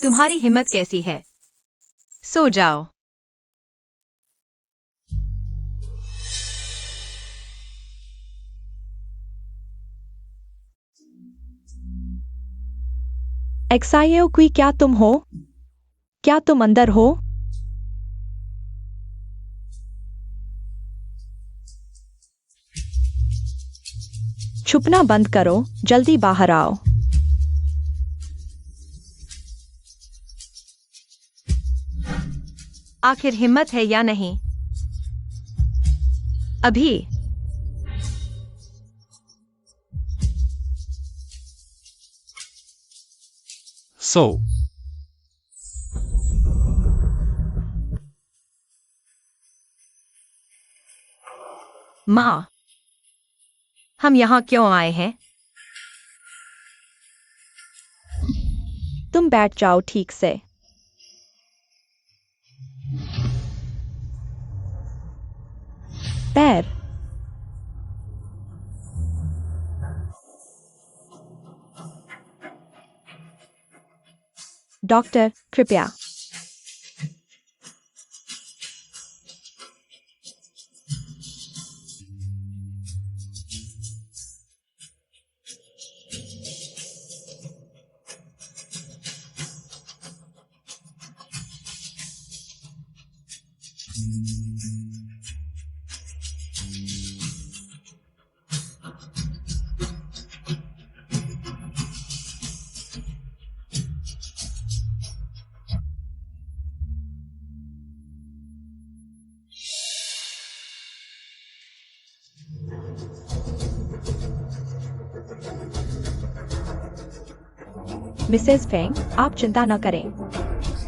तुम्हारी हिम्मत कैसी है? सो जाओ। एक्साइयो क्वी, क्या तुम हो? क्या तुम अंदर हो? छुपना बंद करो, जल्दी बाहर आओ। आखिर हिम्मत है या नहीं? अभी। So, माँ, हम यहाँ क्यों आए हैं? तुम बैठ जाओ ठीक से। पैर। डॉक्टर, कृपया। मिसेस फेंग, आप चिंता न करें।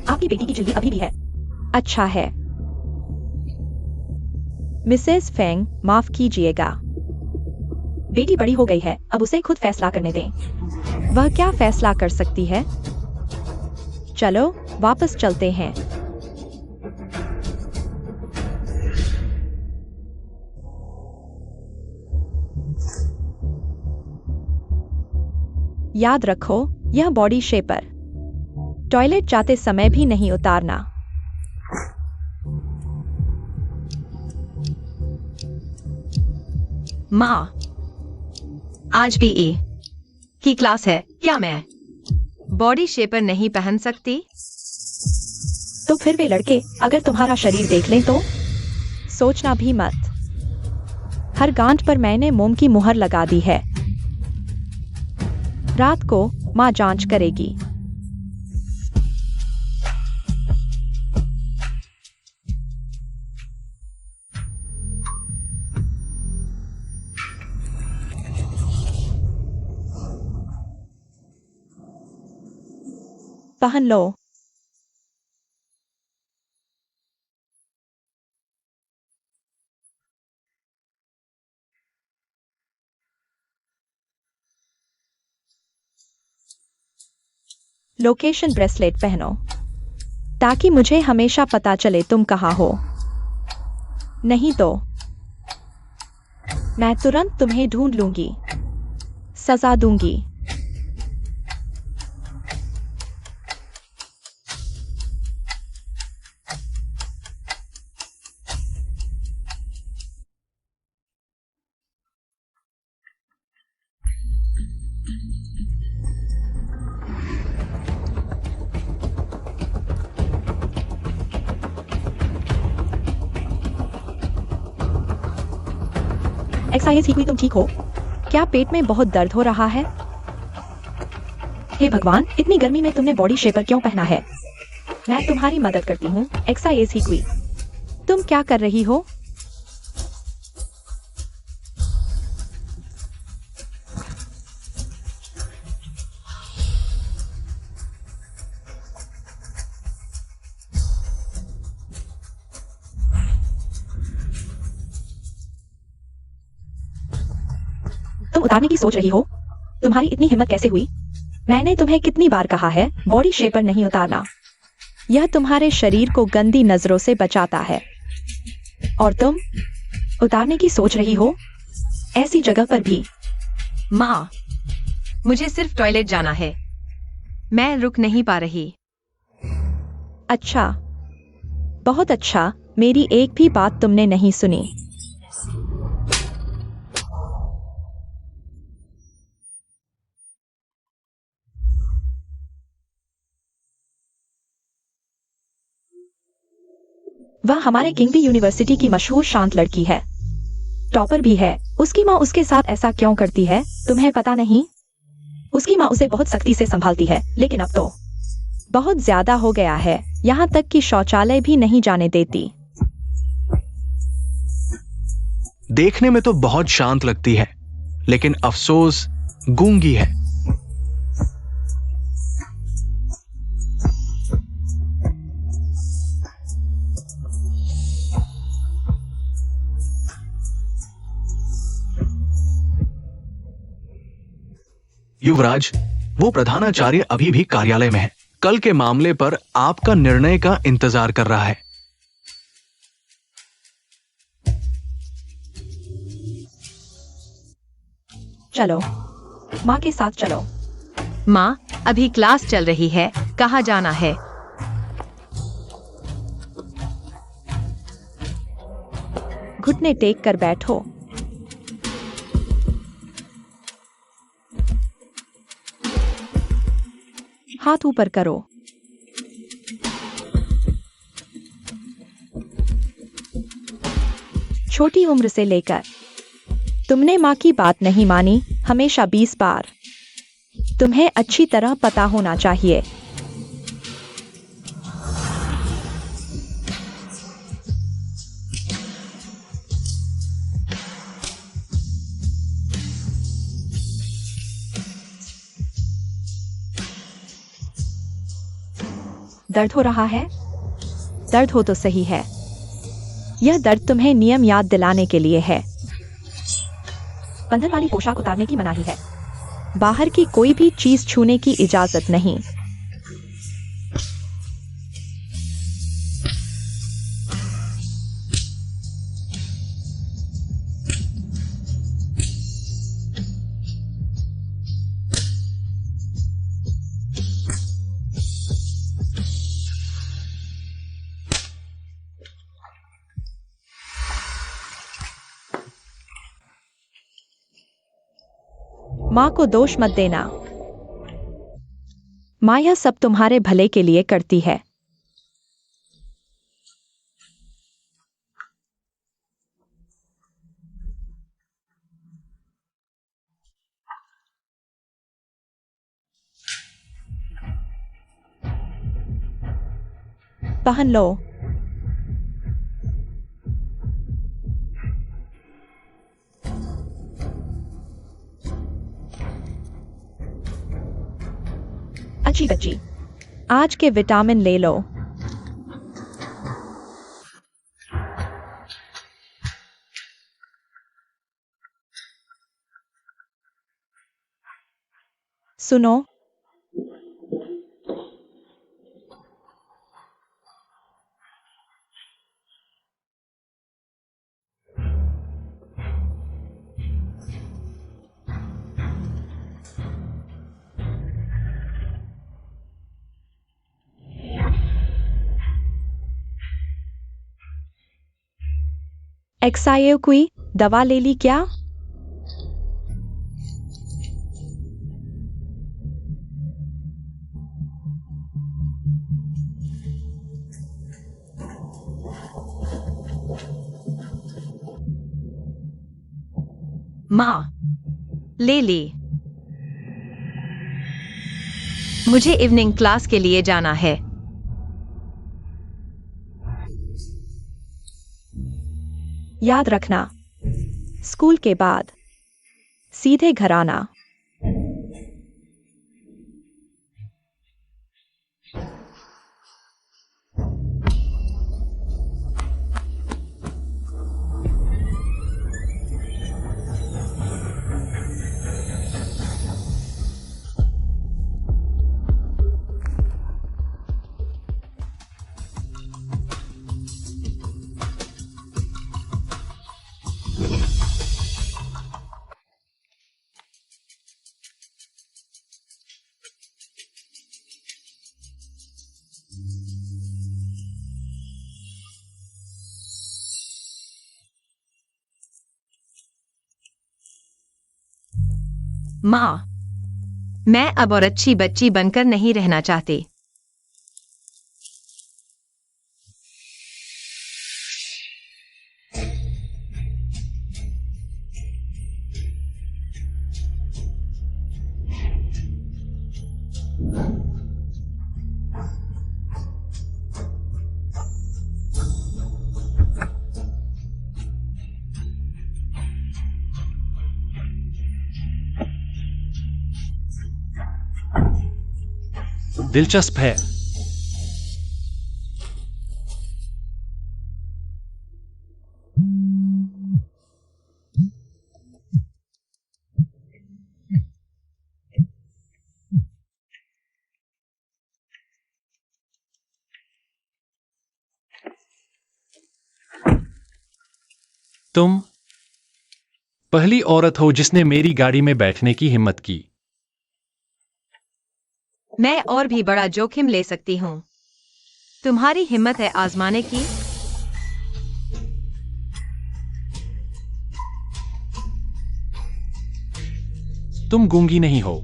आपकी बेटी की झिल्ली अभी भी है। अच्छा है। मिसेस फेंग, माफ कीजिएगा। बेटी बड़ी हो गई है, अब उसे खुद फैसला करने दें। वह क्या फैसला कर सकती है? चलो, वापस चलते हैं। याद रखो, यह बॉडी शेपर। टॉयलेट जाते समय भी नहीं उतारना। माँ, आज पीई की क्लास है, क्या मैं बॉडी शेपर नहीं पहन सकती? तो फिर वे लड़के अगर तुम्हारा शरीर देख लें तो? सोचना भी मत। हर गांठ पर मैंने मोम की मुहर लगा दी है। रात को माँ जांच करेगी। पहन लो। लोकेशन ब्रेसलेट पहनो ताकि मुझे हमेशा पता चले तुम कहाँ हो। नहीं तो मैं तुरंत तुम्हें ढूंढ लूंगी, सजा दूंगी। एक्सरसाइज ठीक हुई, तुम ठीक हो? क्या पेट में बहुत दर्द हो रहा है? हे भगवान, इतनी गर्मी में तुमने बॉडी शेपर क्यों पहना है? मैं तुम्हारी मदद करती हूँ। एक्सरसाइज ठीक हुई। तुम क्या कर रही हो? तुम उतारने की सोच रही हो? तुम्हारी इतनी हिम्मत कैसे हुई? मैंने तुम्हें कितनी बार कहा है बॉडी शेपर नहीं उतारना। यह तुम्हारे शरीर को गंदी नजरों से बचाता है। और तुम उतारने की सोच रही हो, ऐसी जगह पर भी। माँ, मुझे सिर्फ टॉयलेट जाना है। मैं रुक नहीं पा रही। अच्छा, बहुत अच्छा। मेरी एक भी बात तुमने नहीं सुनी। वह हमारे किंगबी यूनिवर्सिटी की मशहूर शांत लड़की है, टॉपर भी है। उसकी माँ उसके साथ ऐसा क्यों करती है, तुम्हें पता नहीं? उसकी माँ उसे बहुत सख्ती से संभालती है, लेकिन अब तो बहुत ज्यादा हो गया है। यहाँ तक कि शौचालय भी नहीं जाने देती। देखने में तो बहुत शांत लगती है, लेकिन अफसोस गूंगी है। युवराज, वो प्रधानाचार्य अभी भी कार्यालय में है। कल के मामले पर आपका निर्णय का इंतजार कर रहा है। चलो, माँ के साथ चलो। माँ, अभी क्लास चल रही है, कहाँ जाना है? घुटने टेक कर बैठो। हाथ ऊपर करो। छोटी उम्र से लेकर तुमने माँ की बात नहीं मानी, हमेशा 20 बार। तुम्हें अच्छी तरह पता होना चाहिए। दर्द हो रहा है? दर्द हो तो सही है। यह दर्द तुम्हें नियम याद दिलाने के लिए है। बंधन वाली पोशाक उतारने की मनाही है। बाहर की कोई भी चीज छूने की इजाजत नहीं। माँ को दोष मत देना। माँ यह सब तुम्हारे भले के लिए करती है। पहन लो। अच्छी बच्ची, आज के विटामिन ले लो। सुनो, एक्सायो कोई दवा ले ली क्या? माँ, ले ली। मुझे इवनिंग क्लास के लिए जाना है। याद रखना, स्कूल के बाद सीधे घर आना। माँ, मैं अब और अच्छी बच्ची बनकर नहीं रहना चाहती। दिलचस्प है। तुम पहली औरत हो जिसने मेरी गाड़ी में बैठने की हिम्मत की। मैं और भी बड़ा जोखिम ले सकती हूँ। तुम्हारी हिम्मत है आजमाने की? तुम गूंगी नहीं हो।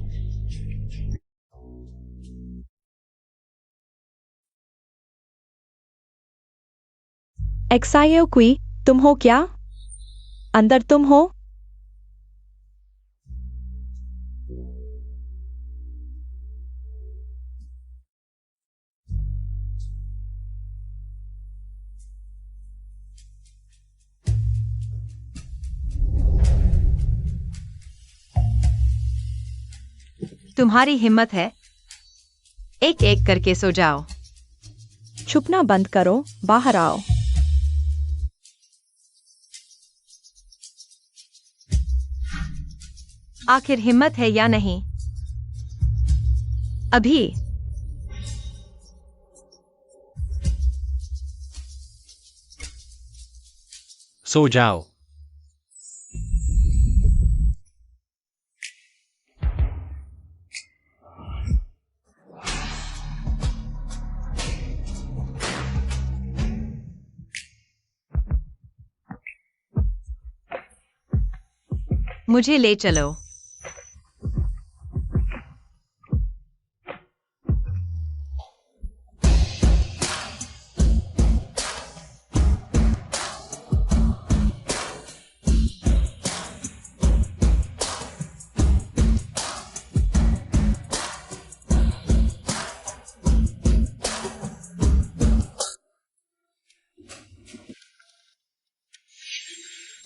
एक्सायो क्वी, तुम हो क्या? अंदर तुम हो? तुम्हारी हिम्मत है? एक एक करके सो जाओ। छुपना बंद करो, बाहर आओ। आखिर हिम्मत है या नहीं? अभी सो जाओ। मुझे ले चलो।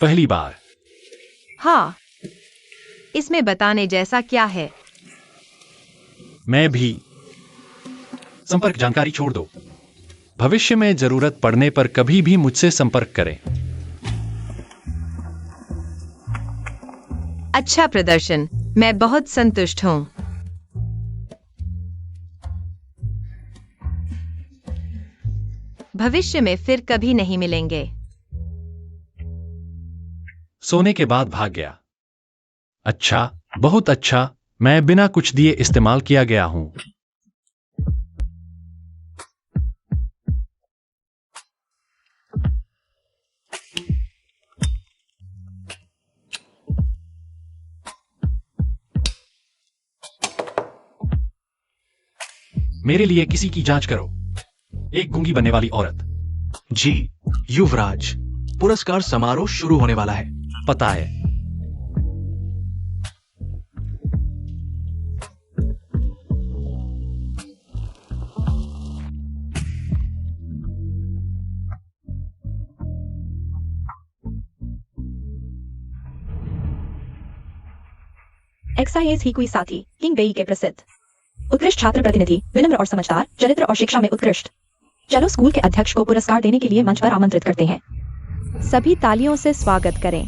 पहली बार। हाँ, इसमें बताने जैसा क्या है? मैं भी। संपर्क जानकारी छोड़ दो। भविष्य में जरूरत पड़ने पर कभी भी मुझसे संपर्क करें। अच्छा प्रदर्शन, मैं बहुत संतुष्ट हूँ। भविष्य में फिर कभी नहीं मिलेंगे। सोने के बाद भाग गया। अच्छा, बहुत अच्छा। मैं बिना कुछ दिए इस्तेमाल किया गया हूं। मेरे लिए किसी की जांच करो। एक गूंगी बनने वाली औरत। जी युवराज, पुरस्कार समारोह शुरू होने वाला है। पता है। एक्साइज ही कोई साथी, किंग बेई के प्रसिद्ध उत्कृष्ट छात्र प्रतिनिधि, विनम्र और समझदार, चरित्र और शिक्षा में उत्कृष्ट। चलो स्कूल के अध्यक्ष को पुरस्कार देने के लिए मंच पर आमंत्रित करते हैं। सभी तालियों से स्वागत करें।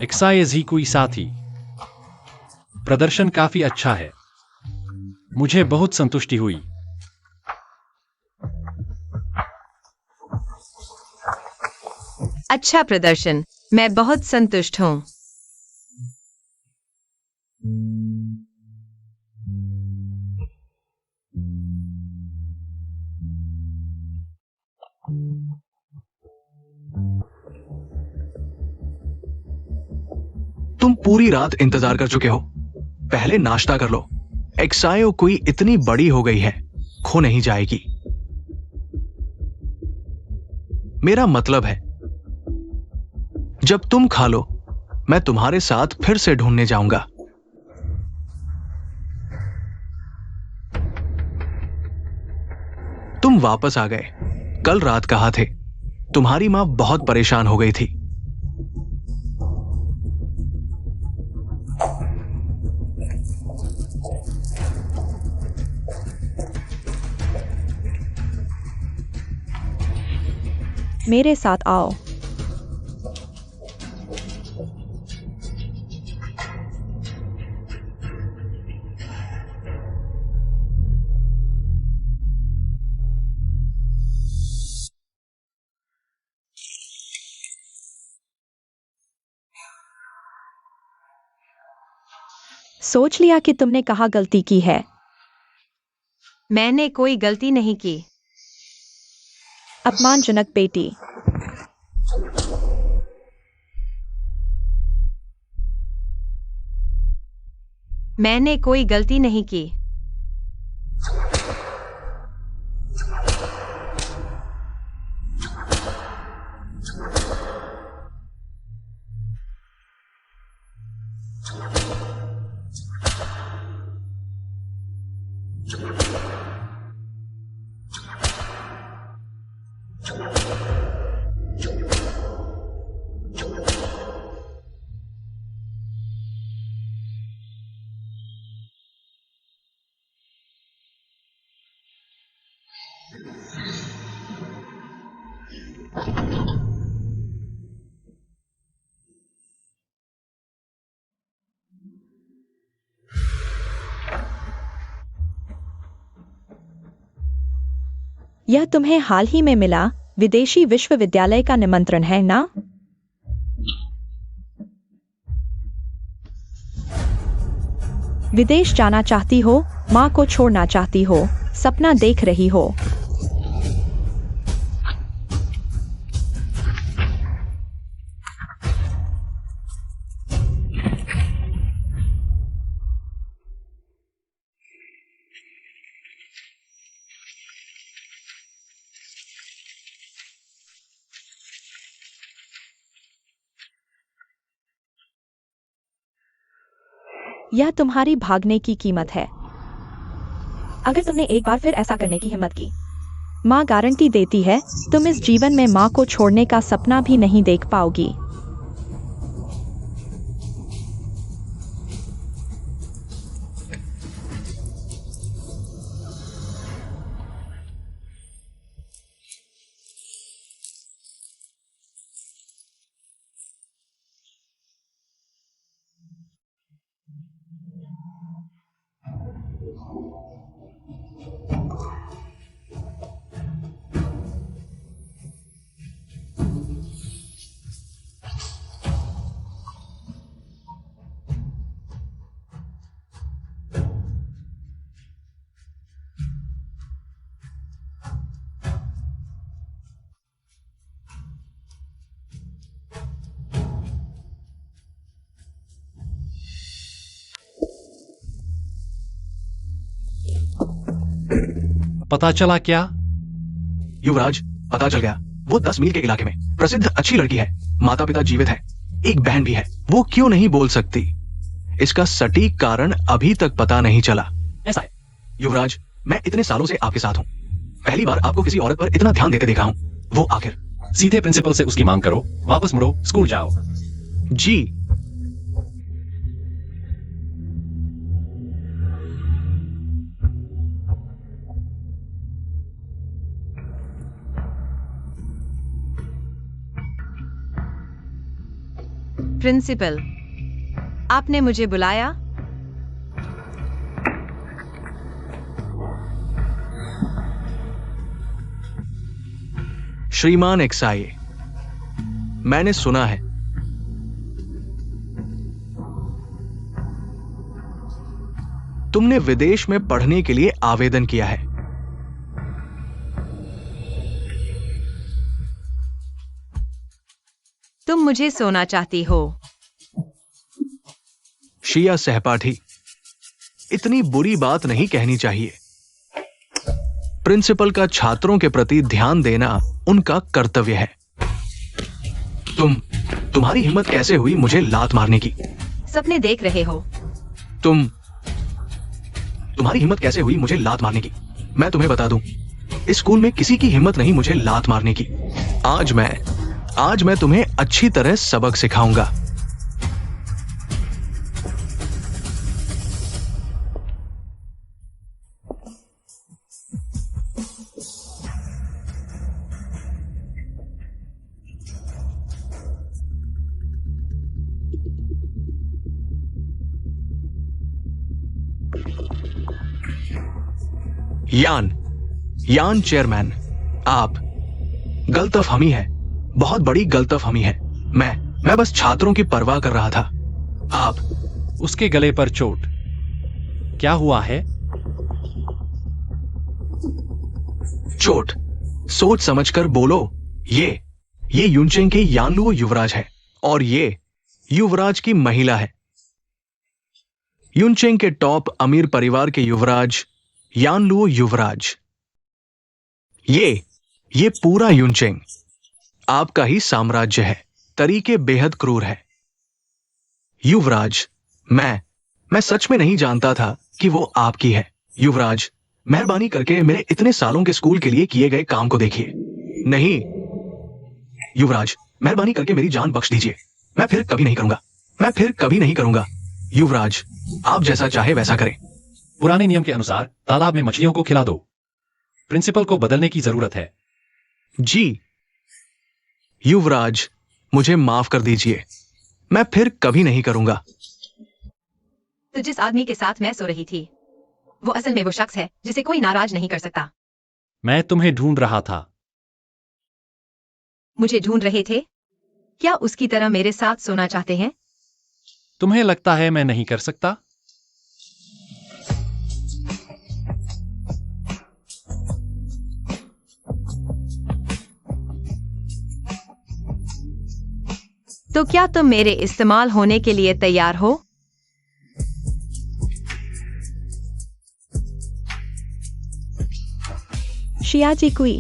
एक्साइज ही कोई साथी। प्रदर्शन काफी अच्छा है। मुझे बहुत संतुष्टि हुई। अच्छा प्रदर्शन, मैं बहुत संतुष्ट हूँ। तुम पूरी रात इंतजार कर चुके हो। पहले नाश्ता कर लो। एक्सायो कोई इतनी बड़ी हो गई है, खो नहीं जाएगी। मेरा मतलब है, जब तुम खा लो, मैं तुम्हारे साथ फिर से ढूंढने जाऊंगा। तुम वापस आ गए। कल रात कहाँ थे? तुम्हारी मां बहुत परेशान हो गई थी। मेरे साथ आओ। सोच लिया कि तुमने कहाँ गलती की है। मैंने कोई गलती नहीं की। अपमानजनक बेटी। मैंने कोई गलती नहीं की। यह तुम्हें हाल ही में मिला विदेशी विश्वविद्यालय का निमंत्रण है ना? विदेश जाना चाहती हो, माँ को छोड़ना चाहती हो, सपना देख रही हो। यह तुम्हारी भागने की कीमत है। अगर तुमने एक बार फिर ऐसा करने की हिम्मत की, माँ गारंटी देती है तुम इस जीवन में माँ को छोड़ने का सपना भी नहीं देख पाओगी। पता चला क्या? युवराज, पता चल गया। वो 10 मील के इलाके में प्रसिद्ध अच्छी लड़की है। माता पिता जीवित है, एक बहन भी है। वो क्यों नहीं बोल सकती? इसका सटीक कारण अभी तक पता नहीं चला। ऐसा है युवराज, मैं इतने सालों से आपके साथ हूँ। पहली बार आपको किसी औरत पर इतना ध्यान देते देखा हूँ। वो आखिर। सीधे प्रिंसिपल से उसकी मांग करो, वापस मुड़ो, स्कूल जाओ। जी। प्रिंसिपल, आपने मुझे बुलाया? श्रीमान एक्साई, मैंने सुना है। तुमने विदेश में पढ़ने के लिए आवेदन किया है। तुम मुझे सोना चाहती हो। शिया सहपाठी, इतनी बुरी बात नहीं कहनी चाहिए। प्रिंसिपल का छात्रों के प्रति ध्यान देना उनका कर्तव्य है। तुम्हारी हिम्मत कैसे हुई मुझे लात मारने की? सपने देख रहे हो? तुम्हारी हिम्मत कैसे हुई मुझे लात मारने की? मैं तुम्हें बता दूं, इस स्कूल में किसी की हिम्मत नहीं मुझे लात मारने की। आज मैं तुम्हें अच्छी तरह सबक सिखाऊंगा। यान चेयरमैन, आप गलतफहमी है, बहुत बड़ी गलतफहमी है। मैं बस छात्रों की परवाह कर रहा था। आप उसके गले पर चोट। क्या हुआ है? चोट? सोच समझकर बोलो। ये यूनचेंग के यानलुओ युवराज है और ये युवराज की महिला है। यूनचेंग के टॉप अमीर परिवार के युवराज यानलुओ युवराज। ये पूरा यूनचेंग आपका ही साम्राज्य है। तरीके बेहद क्रूर है। युवराज, मैं सच में नहीं जानता था कि वो आपकी है। युवराज, मेहरबानी करके मेरे इतने सालों के स्कूल के लिए किए गए काम को देखिए। नहीं युवराज, मेहरबानी करके मेरी जान बख्श दीजिए। मैं फिर कभी नहीं करूंगा। युवराज, आप जैसा चाहे वैसा करें। पुराने नियम के अनुसार तालाब में मछलियों को खिला दो। प्रिंसिपल को बदलने की जरूरत है। जी युवराज, मुझे माफ कर दीजिए। मैं फिर कभी नहीं करूंगा। तो जिस आदमी के साथ मैं सो रही थी, वो असल में वो शख्स है जिसे कोई नाराज नहीं कर सकता। मैं तुम्हें ढूंढ रहा था। मुझे ढूंढ रहे थे? क्या उसकी तरह मेरे साथ सोना चाहते हैं? तुम्हें लगता है मैं नहीं कर सकता? तो क्या तुम मेरे इस्तेमाल होने के लिए तैयार हो? शियाजी कुई।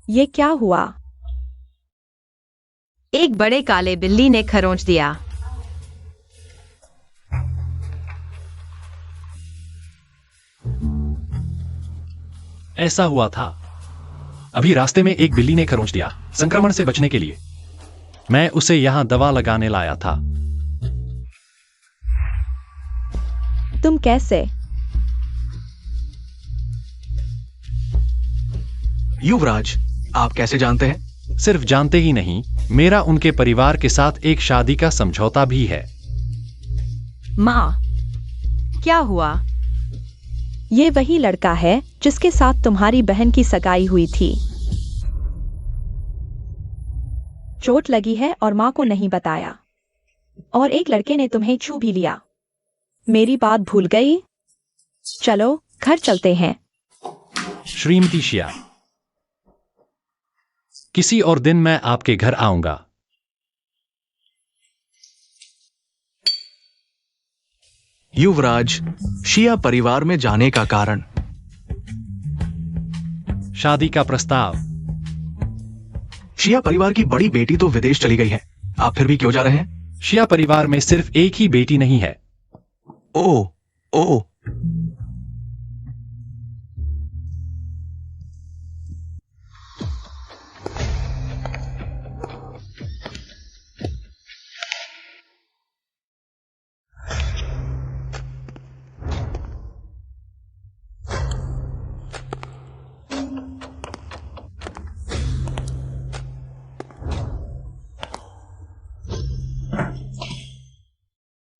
ये क्या हुआ? एक बड़े काले बिल्ली ने खरोंच दिया। ऐसा हुआ था। अभी रास्ते में एक बिल्ली ने खरोंच दिया। संक्रमण से बचने के लिए मैं उसे यहां दवा लगाने लाया था। तुम कैसे? युवराज, आप कैसे जानते हैं? सिर्फ जानते ही नहीं, मेरा उनके परिवार के साथ एक शादी का समझौता भी है। माँ, क्या हुआ? ये वही लड़का है जिसके साथ तुम्हारी बहन की सगाई हुई थी। चोट लगी है और मां को नहीं बताया। और एक लड़के ने तुम्हें छू भी लिया। मेरी बात भूल गई? चलो घर चलते हैं। श्रीमती शिया, किसी और दिन मैं आपके घर आऊंगा। युवराज, शिया परिवार में जाने का कारण? शादी का प्रस्ताव। शिया परिवार की बड़ी बेटी तो विदेश चली गई है, आप फिर भी क्यों जा रहे हैं? शिया परिवार में सिर्फ एक ही बेटी नहीं है। ओ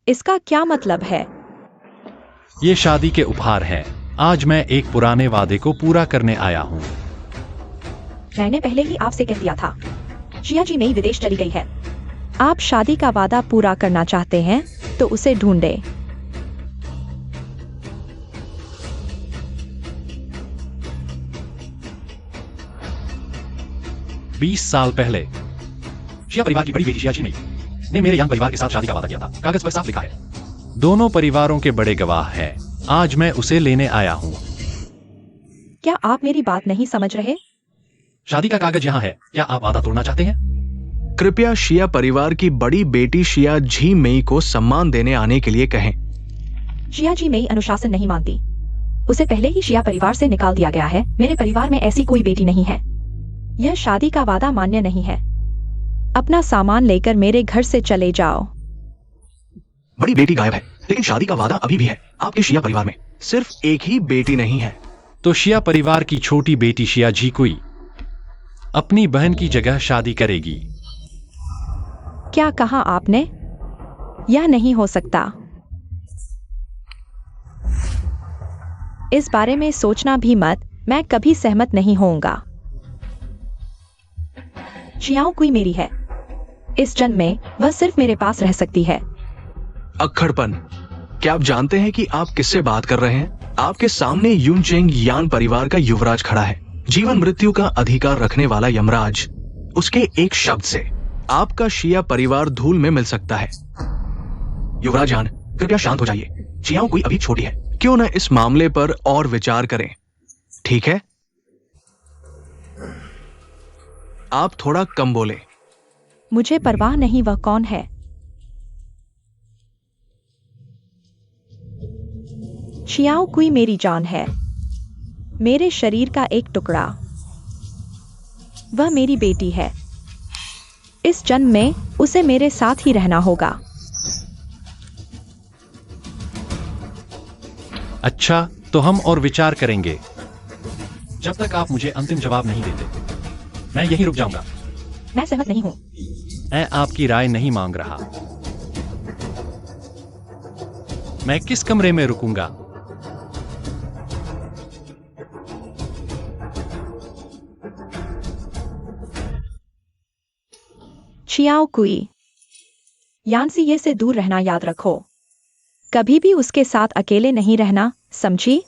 इसका क्या मतलब है? ये शादी के उपहार हैं। आज मैं एक पुराने वादे को पूरा करने आया हूँ। मैंने पहले ही आपसे कह दिया था, शिया जी मेई विदेश चली गई है। आप शादी का वादा पूरा करना चाहते हैं तो उसे ढूंढे। बीस साल पहले शिया परिवार की बड़ी बेटी शिया जी ने मेरे यांग परिवार के साथ शादी का वादा किया था। कागज पर साफ लिखा है। दोनों परिवारों के बड़े गवाह हैं। आज मैं उसे लेने आया हूँ। क्या आप मेरी बात नहीं समझ रहे? शादी का कागज यहाँ है। क्या आप वादा तोड़ना चाहते हैं? कृपया शिया परिवार की बड़ी बेटी शिया झी मेई को सम्मान देने आने के लिए कहें। शिया जी मेई अनुशासन नहीं मानती। उसे पहले ही शिया परिवार से निकाल दिया गया है। मेरे परिवार में ऐसी कोई बेटी नहीं है। यह शादी का वादा मान्य नहीं है। अपना सामान लेकर मेरे घर से चले जाओ। बड़ी बेटी गायब है, लेकिन शादी का वादा अभी भी है। आपके शिया परिवार में सिर्फ एक ही बेटी नहीं है। तो शिया परिवार की छोटी बेटी शिया झीकुई अपनी बहन की जगह शादी करेगी। क्या कहा आपने? यह नहीं हो सकता। इस बारे में सोचना भी मत। मैं कभी सहमत नहीं होऊंगा। शियाओ कुई मेरी है। इस जन्म में वह सिर्फ मेरे पास रह सकती है। अक्खड़पन। क्या आप जानते हैं कि आप किससे बात कर रहे हैं? आपके सामने यूनचेंग यान परिवार का युवराज खड़ा है, जीवन मृत्यु का अधिकार रखने वाला यमराज। उसके एक शब्द से आपका शिया परिवार धूल में मिल सकता है। युवराज यान, कृपया शांत हो जाइए। शियाओं कोई अभी छोटी है। क्यों न इस मामले पर और विचार करें, ठीक है? आप थोड़ा कम बोले। मुझे परवाह नहीं वह कौन है। शियाओ कुई मेरी जान है, मेरे शरीर का एक टुकड़ा। वह मेरी बेटी है। इस जन्म में उसे मेरे साथ ही रहना होगा। अच्छा, तो हम और विचार करेंगे। जब तक आप मुझे अंतिम जवाब नहीं देते, मैं यहीं रुक जाऊंगा। मैं सहमत नहीं हूं। मैं आपकी राय नहीं मांग रहा। मैं किस कमरे में रुकूंगा? शियाओ कुई, यानसी से दूर रहना याद रखो। कभी भी उसके साथ अकेले नहीं रहना, समझी?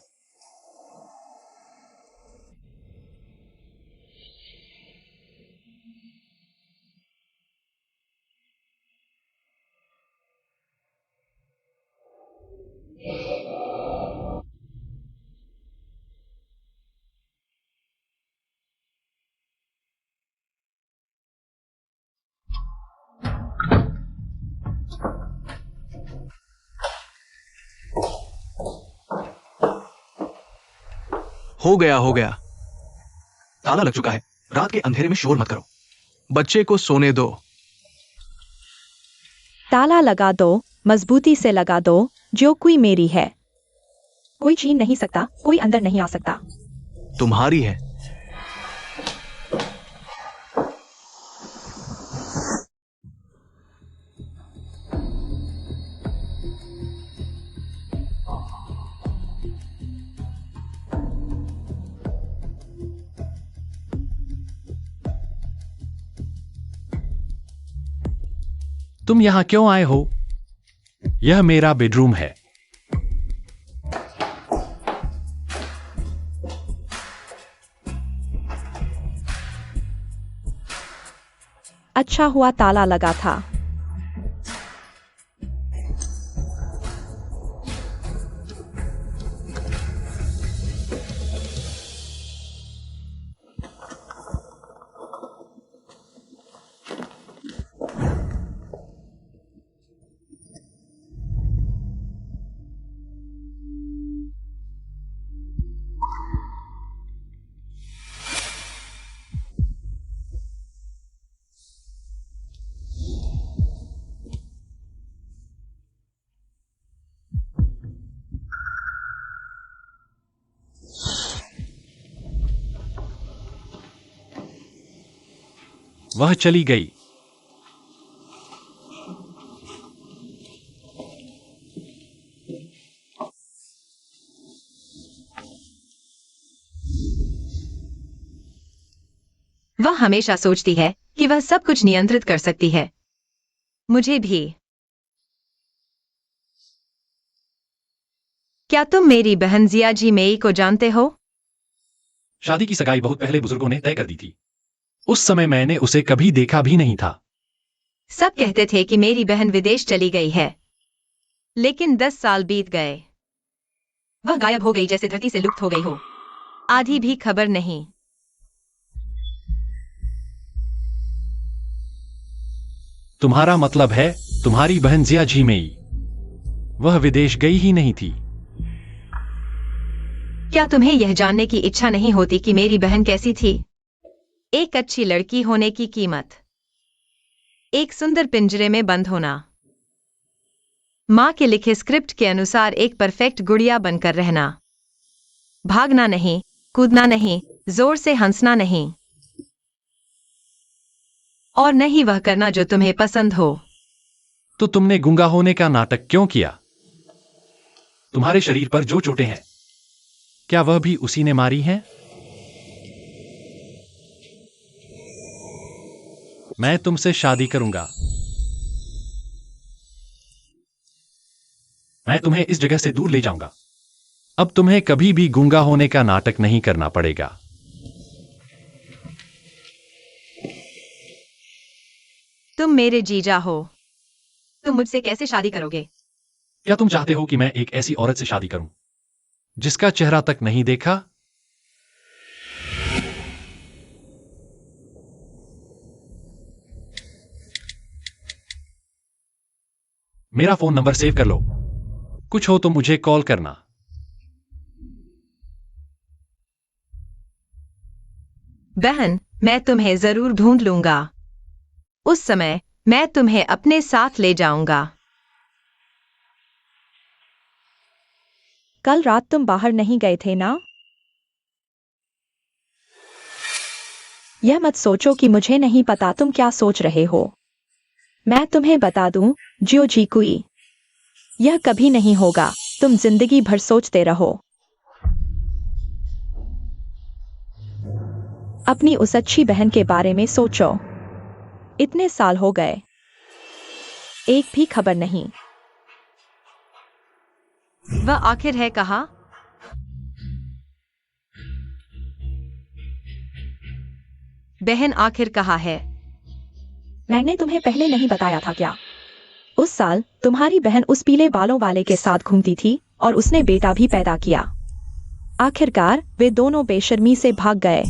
हो गया। ताला लग चुका है। रात के अंधेरे में शोर मत करो। बच्चे को सोने दो। ताला लगा दो, मजबूती से लगा दो। जो कोई मेरी है। कोई छीन नहीं सकता, कोई अंदर नहीं आ सकता। तुम्हारी है। तुम यहां क्यों आए हो? यह मेरा बेडरूम है। अच्छा हुआ ताला लगा था। वह चली गई। वह हमेशा सोचती है कि वह सब कुछ नियंत्रित कर सकती है। मुझे भी। क्या तुम मेरी बहन जियाजी मेई को जानते हो? शादी की सगाई बहुत पहले बुजुर्गों ने तय कर दी थी। उस समय मैंने उसे कभी देखा भी नहीं था। सब कहते थे कि मेरी बहन विदेश चली गई है, लेकिन 10 साल बीत गए। वह गायब हो गई जैसे धरती से लुप्त हो गई हो। आधी भी खबर नहीं। तुम्हारा मतलब है तुम्हारी बहन जियाजी मेई, वह विदेश गई ही नहीं थी। क्या तुम्हें यह जानने की इच्छा नहीं होती कि मेरी बहन कैसी थी? एक अच्छी लड़की होने की कीमत, एक सुंदर पिंजरे में बंद होना, माँ के लिखे स्क्रिप्ट के अनुसार एक परफेक्ट गुड़िया बनकर रहना, भागना नहीं, कूदना नहीं, जोर से हंसना नहीं, और नहीं वह करना जो तुम्हें पसंद हो। तो तुमने गूंगा होने का नाटक क्यों किया? तुम्हारे शरीर पर जो चोटें हैं, क्या वह भी उसी ने मारी हैं? मैं तुमसे शादी करूंगा। मैं तुम्हें इस जगह से दूर ले जाऊंगा। अब तुम्हें कभी भी गूंगा होने का नाटक नहीं करना पड़ेगा। तुम मेरे जीजा हो। तुम मुझसे कैसे शादी करोगे? क्या तुम चाहते हो कि मैं एक ऐसी औरत से शादी करूं जिसका चेहरा तक नहीं देखा? मेरा फोन नंबर सेव कर लो। कुछ हो तो मुझे कॉल करना। बहन, मैं तुम्हें जरूर ढूंढ लूंगा। उस समय मैं तुम्हें अपने साथ ले जाऊंगा। कल रात तुम बाहर नहीं गए थे ना? यह मत सोचो कि मुझे नहीं पता तुम क्या सोच रहे हो। मैं तुम्हें बता दूं, जियो जी कुई, यह कभी नहीं होगा। तुम जिंदगी भर सोचते रहो। अपनी उस अच्छी बहन के बारे में सोचो। इतने साल हो गए, एक भी खबर नहीं। वह आखिर है कहाँ? बहन आखिर कहाँ है? मैंने तुम्हें पहले नहीं बताया था क्या? उस साल तुम्हारी बहन उस पीले बालों वाले के साथ घूमती थी और उसने बेटा भी पैदा किया। आखिरकार वे दोनों बेशर्मी से भाग गए।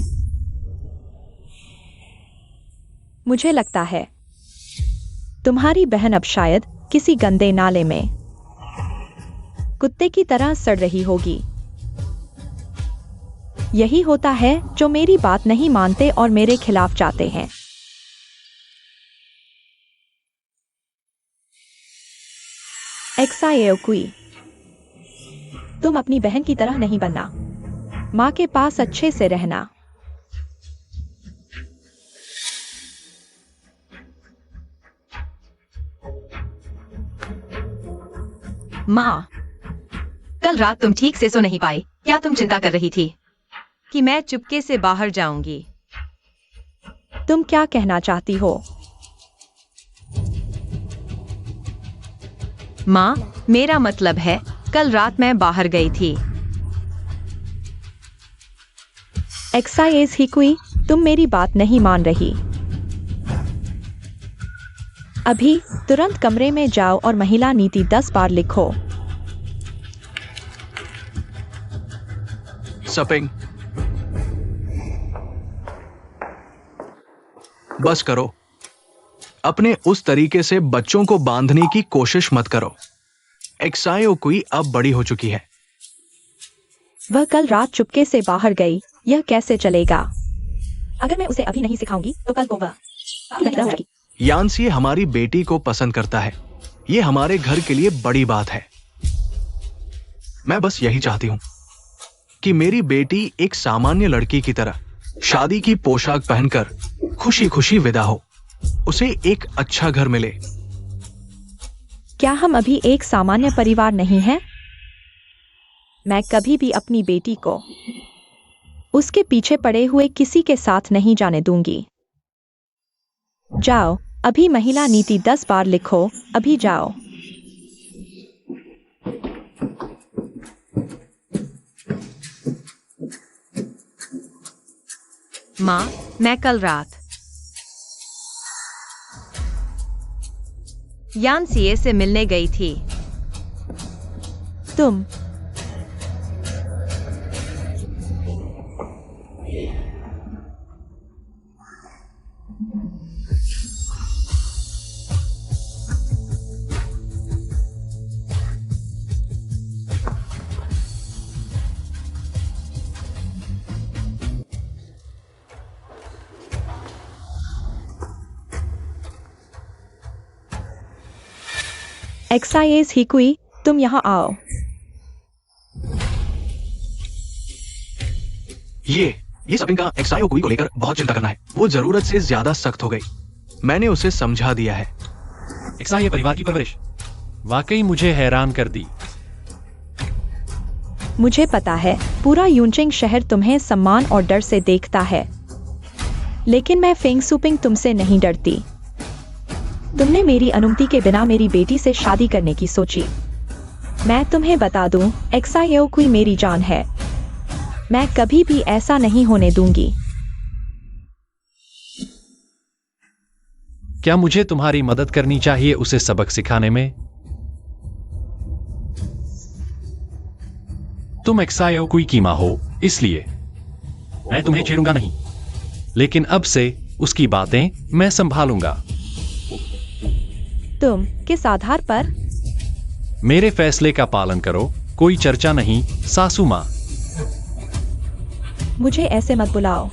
मुझे लगता है तुम्हारी बहन अब शायद किसी गंदे नाले में कुत्ते की तरह सड़ रही होगी। यही होता है जो मेरी बात नहीं मानते और मेरे खिलाफ जाते हैं। एक्साएओकुई, तुम अपनी बहन की तरह नहीं बनना। माँ के पास अच्छे से रहना। माँ, कल रात तुम ठीक से सो नहीं पाई। क्या तुम चिंता कर रही थी कि मैं चुपके से बाहर जाऊंगी? तुम क्या कहना चाहती हो? माँ, मेरा मतलब है कल रात मैं बाहर गई थी। एक्साइज हिकुई, तुम मेरी बात नहीं मान रही। अभी तुरंत कमरे में जाओ और महिला नीति 10 बार लिखो। सपिंग, बस करो। अपने उस तरीके से बच्चों को बांधने की कोशिश मत करो। एक्साएओकुई अब बड़ी हो चुकी है। वह कल रात चुपके से बाहर गई। यह कैसे चलेगा? अगर मैं उसे अभी नहीं सिखाऊंगी तो कल को वह यानसी हमारी बेटी को पसंद करता है। ये हमारे घर के लिए बड़ी बात है। मैं बस यही चाहती हूं कि मेरी बेटी एक सामान्य लड़की की तरह शादी की पोशाक पहनकर खुशी खुशी विदा हो। उसे एक अच्छा घर मिले। क्या हम अभी एक सामान्य परिवार नहीं हैं? मैं कभी भी अपनी बेटी को उसके पीछे पड़े हुए किसी के साथ नहीं जाने दूंगी। जाओ, अभी महिला नीति 10 बार लिखो, अभी जाओ। माँ, मैं कल रात यान सीए से मिलने गई थी। तुम एक्साइज हिकुई, तुम यहाँ आओ। ये सब इनका एक्सायो कुई को लेकर बहुत चिंता करना है। वो जरूरत से ज्यादा सख्त हो गई। मैंने उसे समझा दिया है। एक्साई परिवार की परवरिश वाकई मुझे हैरान कर दी। मुझे पता है, पूरा यूनचिंग शहर तुम्हें सम्मान और डर से देखता है, लेकिन मैं फेंग सुपिंग तुमसे नहीं डरती। तुमने मेरी अनुमति के बिना मेरी बेटी से शादी करने की सोची। मैं तुम्हें बता दूं, एक्सायो कुई मेरी जान है। मैं कभी भी ऐसा नहीं होने दूंगी। क्या मुझे तुम्हारी मदद करनी चाहिए उसे सबक सिखाने में? तुम एक्सायो कुई की मां हो, इसलिए मैं तुम्हें छेड़ूंगा नहीं, लेकिन अब से उसकी बातें मैं संभालूंगा। तुम किस आधार पर? मेरे फैसले का पालन करो, कोई चर्चा नहीं, सासू मां। मुझे ऐसे मत बुलाओ।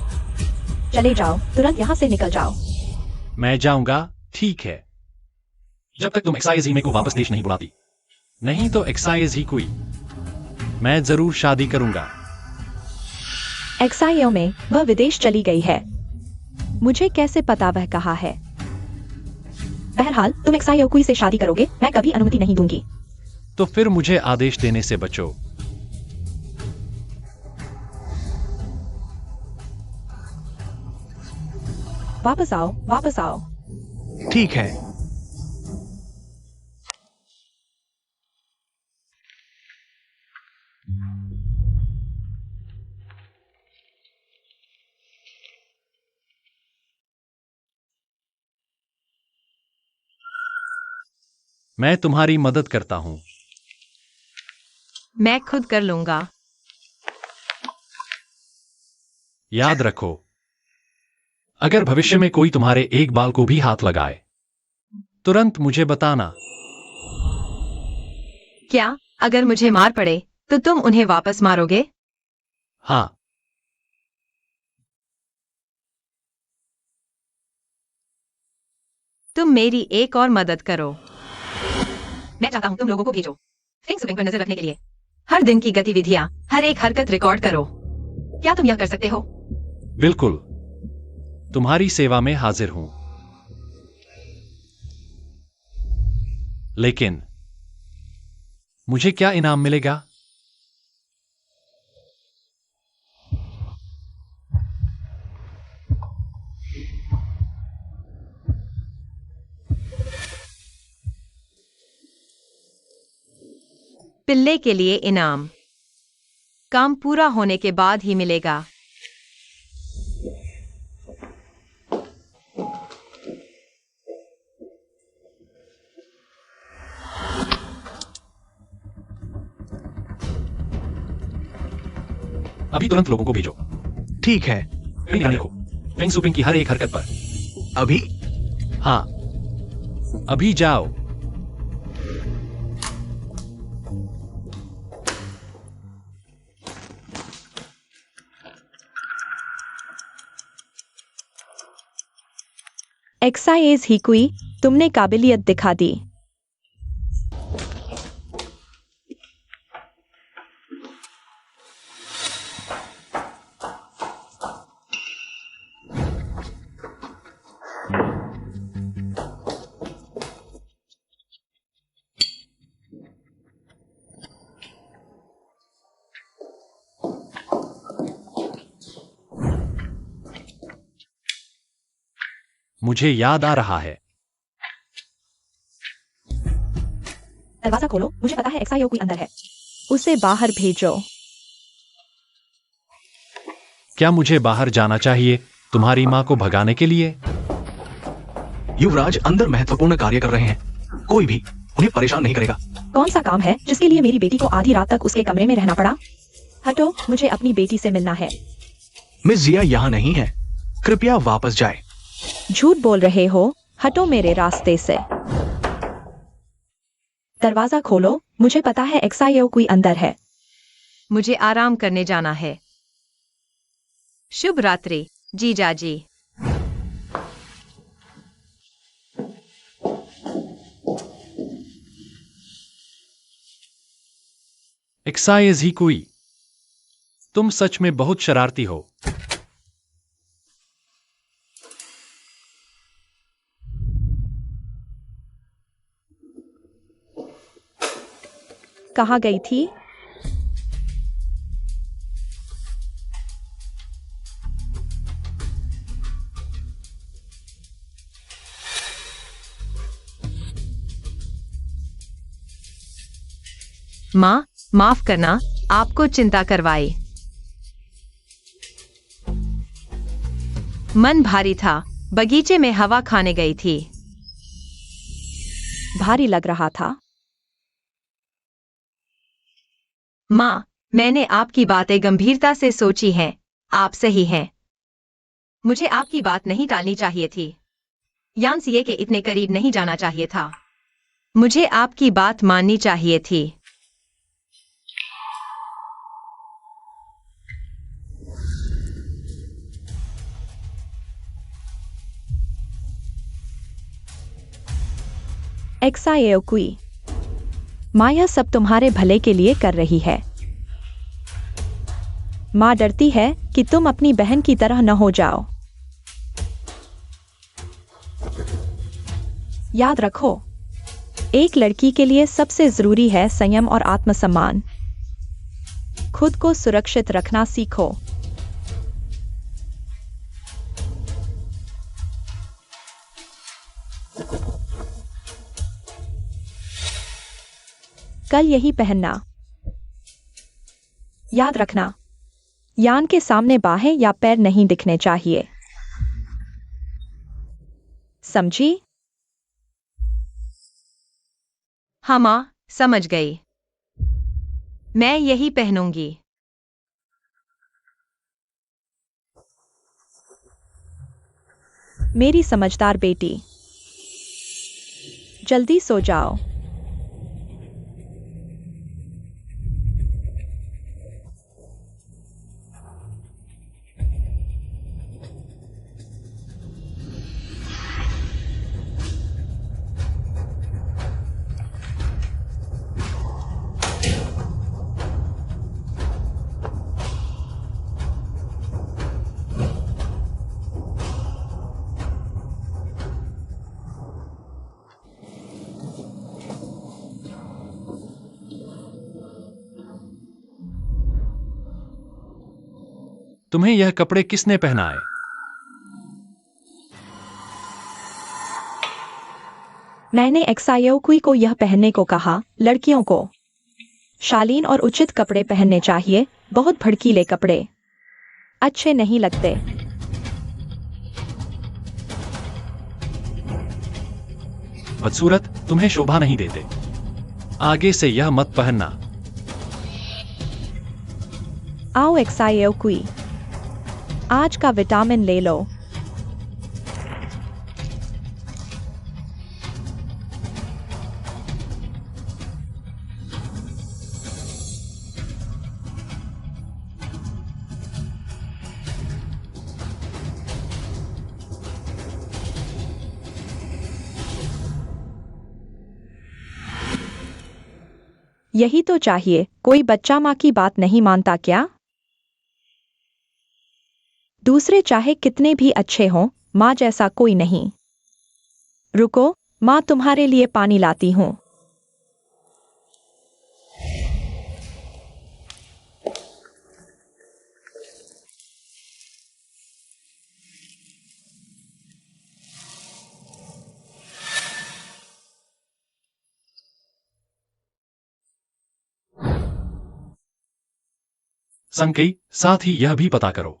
चले जाओ, तुरंत यहाँ से निकल जाओ। मैं जाऊंगा, ठीक है, जब तक तुम एक्साइज ही को वापस देश नहीं बुलाती। नहीं तो एक्साइज ही कोई मैं जरूर शादी करूंगा। एक्सायो में वह विदेश चली गई है। मुझे कैसे पता वह कहाँ है? बहरहाल, तुम एक्सायो कुई से शादी करोगे, मैं कभी अनुमति नहीं दूंगी। तो फिर मुझे आदेश देने से बचो। वापस आओ, वापस आओ। ठीक है। मैं तुम्हारी मदद करता हूं। मैं खुद कर लूंगा। याद रखो, अगर भविष्य में कोई तुम्हारे एक बाल को भी हाथ लगाए, तुरंत मुझे बताना। क्या अगर मुझे मार पड़े तो तुम उन्हें वापस मारोगे? हाँ। तुम मेरी एक और मदद करो। मैं चाहता हूं तुम लोगों को भेजो फेंग सुपिंग पर नजर रखने के लिए। हर दिन की गतिविधियां, हर एक हरकत रिकॉर्ड करो। क्या तुम यह कर सकते हो? बिल्कुल, तुम्हारी सेवा में हाजिर हूं। लेकिन मुझे क्या इनाम मिलेगा? पिल्ले के लिए इनाम काम पूरा होने के बाद ही मिलेगा। अभी तुरंत लोगों को भेजो। ठीक है। कहीं ध्यान रखो फेंग सुपिंग की हर एक हरकत पर। अभी? हाँ, अभी जाओ। एक्साइज हिकुई, तुमने काबिलियत दिखा दी। मुझे याद आ रहा है। दरवाजा खोलो, मुझे पता है एक्सायो कोई अंदर है। उसे बाहर भेजो। क्या मुझे बाहर जाना चाहिए तुम्हारी माँ को भगाने के लिए? युवराज अंदर महत्वपूर्ण कार्य कर रहे हैं, कोई भी उन्हें परेशान नहीं करेगा। कौन सा काम है जिसके लिए मेरी बेटी को आधी रात तक उसके कमरे में रहना पड़ा? हटो, मुझे अपनी बेटी से मिलना है। मिस जिया यहाँ नहीं है, कृपया वापस जाए। झूठ बोल रहे हो, हटो मेरे रास्ते से। दरवाजा खोलो, मुझे पता है एक्सायो कोई अंदर है। मुझे आराम करने जाना है। शुभ रात्रि जीजाजी। एक्साइज ही कोई, तुम सच में बहुत शरारती हो। कहाँ गई थी? माँ, माफ करना, आपको चिंता करवाई। मन भारी था, बगीचे में हवा खाने गई थी। भारी लग रहा था। माँ, मैंने आपकी बातें गंभीरता से सोची हैं। आप सही हैं। मुझे आपकी बात नहीं टालनी चाहिए थी। यांसिए के इतने करीब नहीं जाना चाहिए था। मुझे आपकी बात माननी चाहिए थी। एक्सायो कोई, माँ यह सब तुम्हारे भले के लिए कर रही है। माँ डरती है कि तुम अपनी बहन की तरह न हो जाओ। याद रखो, एक लड़की के लिए सबसे जरूरी है संयम और आत्मसम्मान। खुद को सुरक्षित रखना सीखो। कल यही पहनना। याद रखना, यान के सामने बाहें या पैर नहीं दिखने चाहिए। समझी? हाँ माँ, समझ गई। मैं यही पहनूंगी। मेरी समझदार बेटी, जल्दी सो जाओ। तुम्हें यह कपड़े किसने पहनाए? मैंने एक्सायो कुई को यह पहनने को कहा। लड़कियों को शालीन और उचित कपड़े पहनने चाहिए। बहुत भड़कीले कपड़े अच्छे नहीं लगते। बदसूरत, तुम्हें शोभा नहीं देते। आगे से यह मत पहनना। आओ एक्सायो कुई, आज का विटामिन ले लो। यही तो चाहिए। कोई बच्चा माँ की बात नहीं मानता क्या? दूसरे चाहे कितने भी अच्छे हों, माँ जैसा कोई नहीं। रुको, माँ तुम्हारे लिए पानी लाती हूँ। संकई, साथ ही यह भी पता करो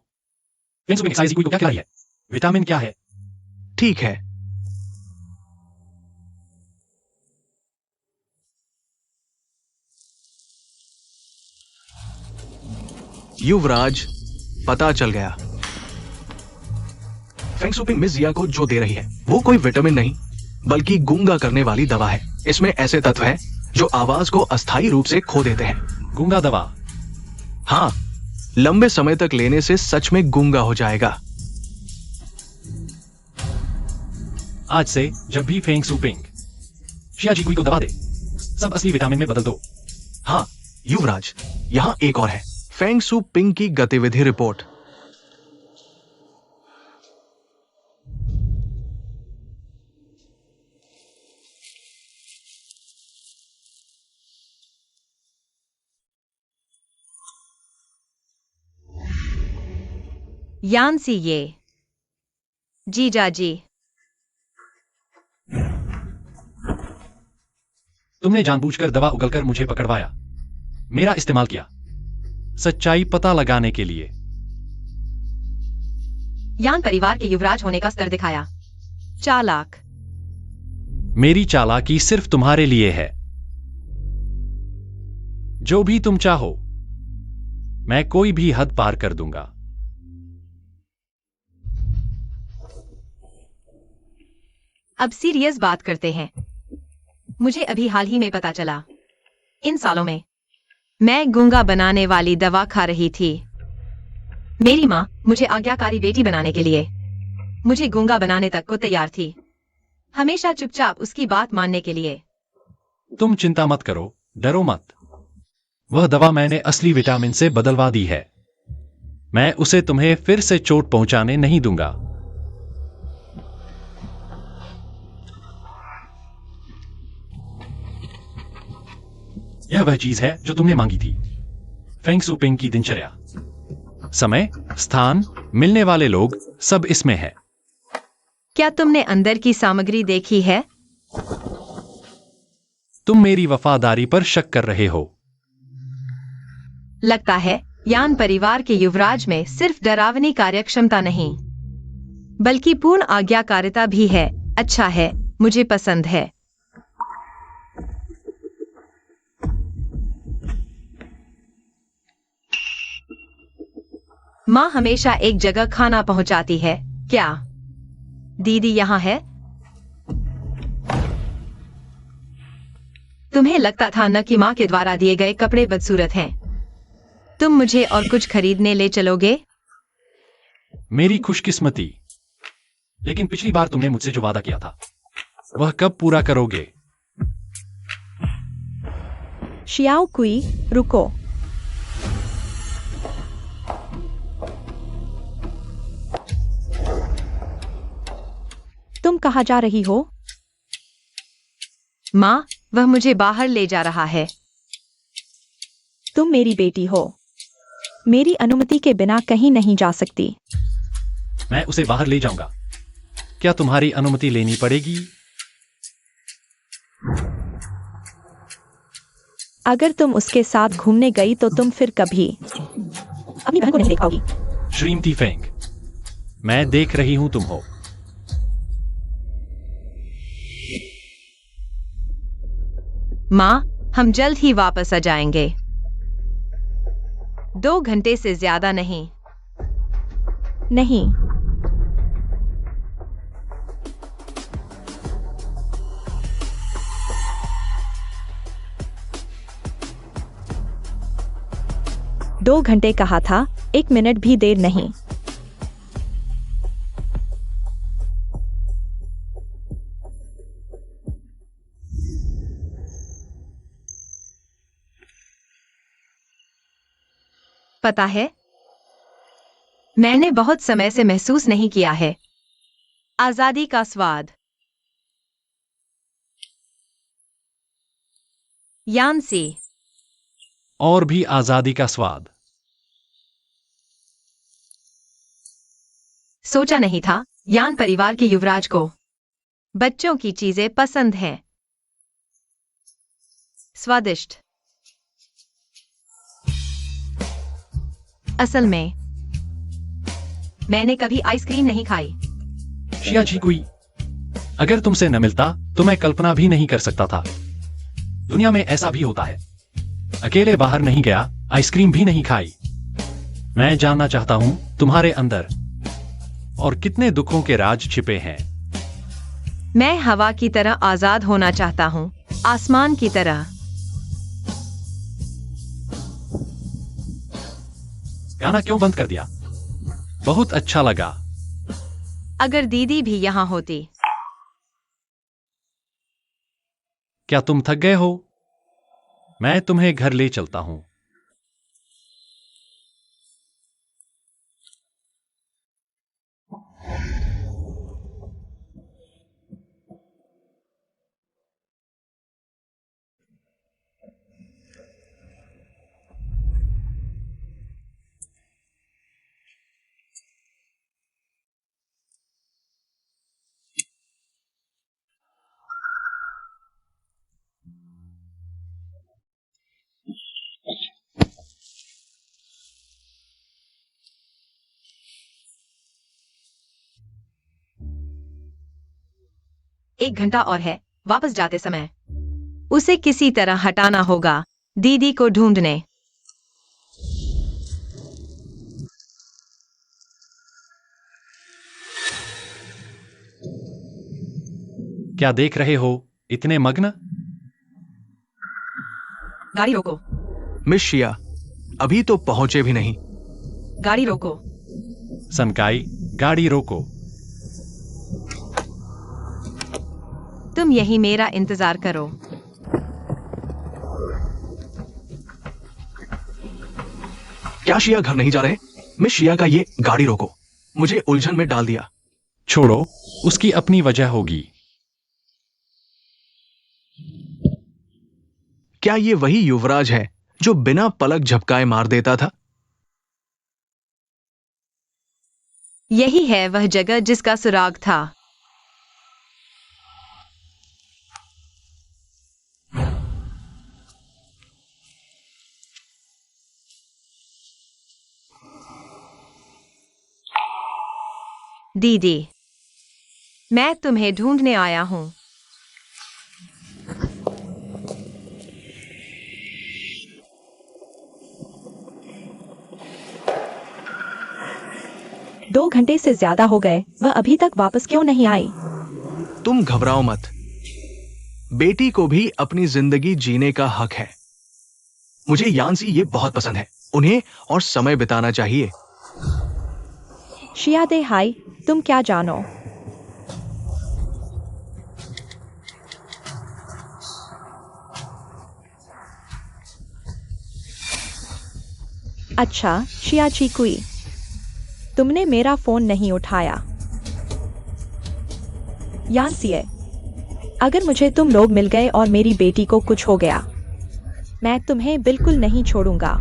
फेंग शुपिंग एक्सरसाइज को क्या खिलाई है, विटामिन क्या है। ठीक है। युवराज, पता चल गया। फेंग शुपिंग मिस जिया को जो दे रही है वो कोई विटामिन नहीं बल्कि गूंगा करने वाली दवा है। इसमें ऐसे तत्व हैं जो आवाज को अस्थायी रूप से खो देते हैं। गूंगा दवा? हाँ, लंबे समय तक लेने से सच में गूंगा हो जाएगा। आज से जब भी फेंग शुपिंग शिया जी को दवा दे, सब असली विटामिन में बदल दो। हाँ युवराज, यहाँ एक और है, फेंग शुपिंग की गतिविधि रिपोर्ट। यानसी ये जीजाजी, तुमने जानबूझकर दवा उगलकर मुझे पकड़वाया, मेरा इस्तेमाल किया, सच्चाई पता लगाने के लिए। यान परिवार के युवराज होने का स्तर दिखाया। चालाक। मेरी चालाकी सिर्फ तुम्हारे लिए है। जो भी तुम चाहो, मैं कोई भी हद पार कर दूंगा। अब सीरियस बात करते हैं। मुझे अभी हाल ही में पता चला, इन सालों में मैं गूंगा बनाने वाली दवा खा रही थी। मेरी माँ मुझे आज्ञाकारी बेटी बनाने के लिए मुझे गूंगा बनाने तक को तैयार थी, हमेशा चुपचाप उसकी बात मानने के लिए। तुम चिंता मत करो, डरो मत। वह दवा मैंने असली विटामिन से बदलवा दी है। मैं उसे तुम्हें फिर से चोट पहुंचाने नहीं दूंगा। यह वह चीज है जो तुमने मांगी थी। फेंग शुपिंग की दिनचर्या, समय, स्थान, मिलने वाले लोग, सब इसमें है। क्या तुमने अंदर की सामग्री देखी है? तुम मेरी वफादारी पर शक कर रहे हो। लगता है यान परिवार के युवराज में सिर्फ डरावनी कार्यक्षमता नहीं बल्कि पूर्ण आज्ञाकारिता भी है। अच्छा है, मुझे पसंद है। माँ हमेशा एक जगह खाना पहुंचाती है। क्या दीदी यहाँ है? तुम्हें लगता था न कि माँ के द्वारा दिए गए कपड़े बदसूरत हैं? तुम मुझे और कुछ खरीदने ले चलोगे? मेरी खुशकिस्मती। लेकिन पिछली बार तुमने मुझसे जो वादा किया था, वह कब पूरा करोगे? शियाओ कुई, रुको। तुम कहाँ जा रही हो? माँ, वह मुझे बाहर ले जा रहा है। तुम मेरी बेटी हो, मेरी अनुमति के बिना कहीं नहीं जा सकती। मैं उसे बाहर ले जाऊंगा। क्या तुम्हारी अनुमति लेनी पड़ेगी? अगर तुम उसके साथ घूमने गई तो तुम फिर कभी अपनी बहन को नहीं देख पाओगी। श्रीमती फेंग, मैं देख रही हूं तुम हो। माँ, हम जल्द ही वापस आ जाएंगे। 2 घंटे से ज्यादा नहीं। नहीं, दो घंटे कहा था, 1 मिनट भी देर नहीं। पता है, मैंने बहुत समय से महसूस नहीं किया है आजादी का स्वाद। यानसी, और भी आजादी का स्वाद। सोचा नहीं था यान परिवार के युवराज को बच्चों की चीजें पसंद हैं। स्वादिष्ट। असल में मैंने कभी आइसक्रीम नहीं खाई। शिया चीकुई, अगर तुमसे न मिलता तो मैं कल्पना भी नहीं कर सकता था। दुनिया में ऐसा भी होता है। अकेले बाहर नहीं गया, आइसक्रीम भी नहीं खाई। मैं जानना चाहता हूं तुम्हारे अंदर और कितने दुखों के राज छिपे हैं। मैं हवा की तरह आजाद होना चाहता हूँ, आसमान की तरह। गाना क्यों बंद कर दिया? बहुत अच्छा लगा। अगर दीदी भी यहाँ होती। क्या तुम थक गए हो? मैं तुम्हें घर ले चलता हूं। एक घंटा और है। वापस जाते समय उसे किसी तरह हटाना होगा, दीदी को ढूंढने। क्या देख रहे हो? इतने मग्न? गाड़ी रोको। मिस शिया, अभी तो पहुंचे भी नहीं। गाड़ी रोको। सनकाई, गाड़ी रोको। तुम यही मेरा इंतजार करो। क्या शिया घर नहीं जा रहे? मिस शिया का ये गाड़ी रोको मुझे उलझन में डाल दिया। छोड़ो, उसकी अपनी वजह होगी। क्या ये वही युवराज है जो बिना पलक झपकाए मार देता था? यही है वह जगह जिसका सुराग था। दीदी, मैं तुम्हें ढूंढने आया हूं। दो घंटे से ज्यादा हो गए, वह अभी तक वापस क्यों नहीं आई? तुम घबराओ मत। बेटी को भी अपनी जिंदगी जीने का हक है। मुझे यांसी ये बहुत पसंद है। उन्हें और समय बिताना चाहिए। शिया दे हाय, तुम क्या जानो? अच्छा शिया चीकुई, तुमने मेरा फोन नहीं उठाया। यांसिए, अगर मुझे तुम लोग मिल गए और मेरी बेटी को कुछ हो गया, मैं तुम्हें बिल्कुल नहीं छोड़ूंगा।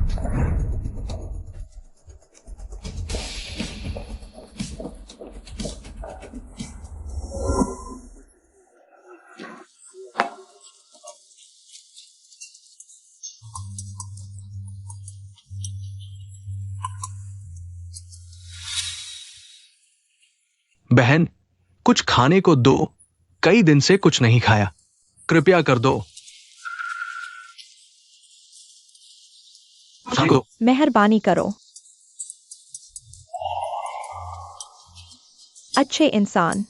बहन, कुछ खाने को दो। कई दिन से कुछ नहीं खाया। कृपया कर दो। को मेहरबानी करो। अच्छे इंसान।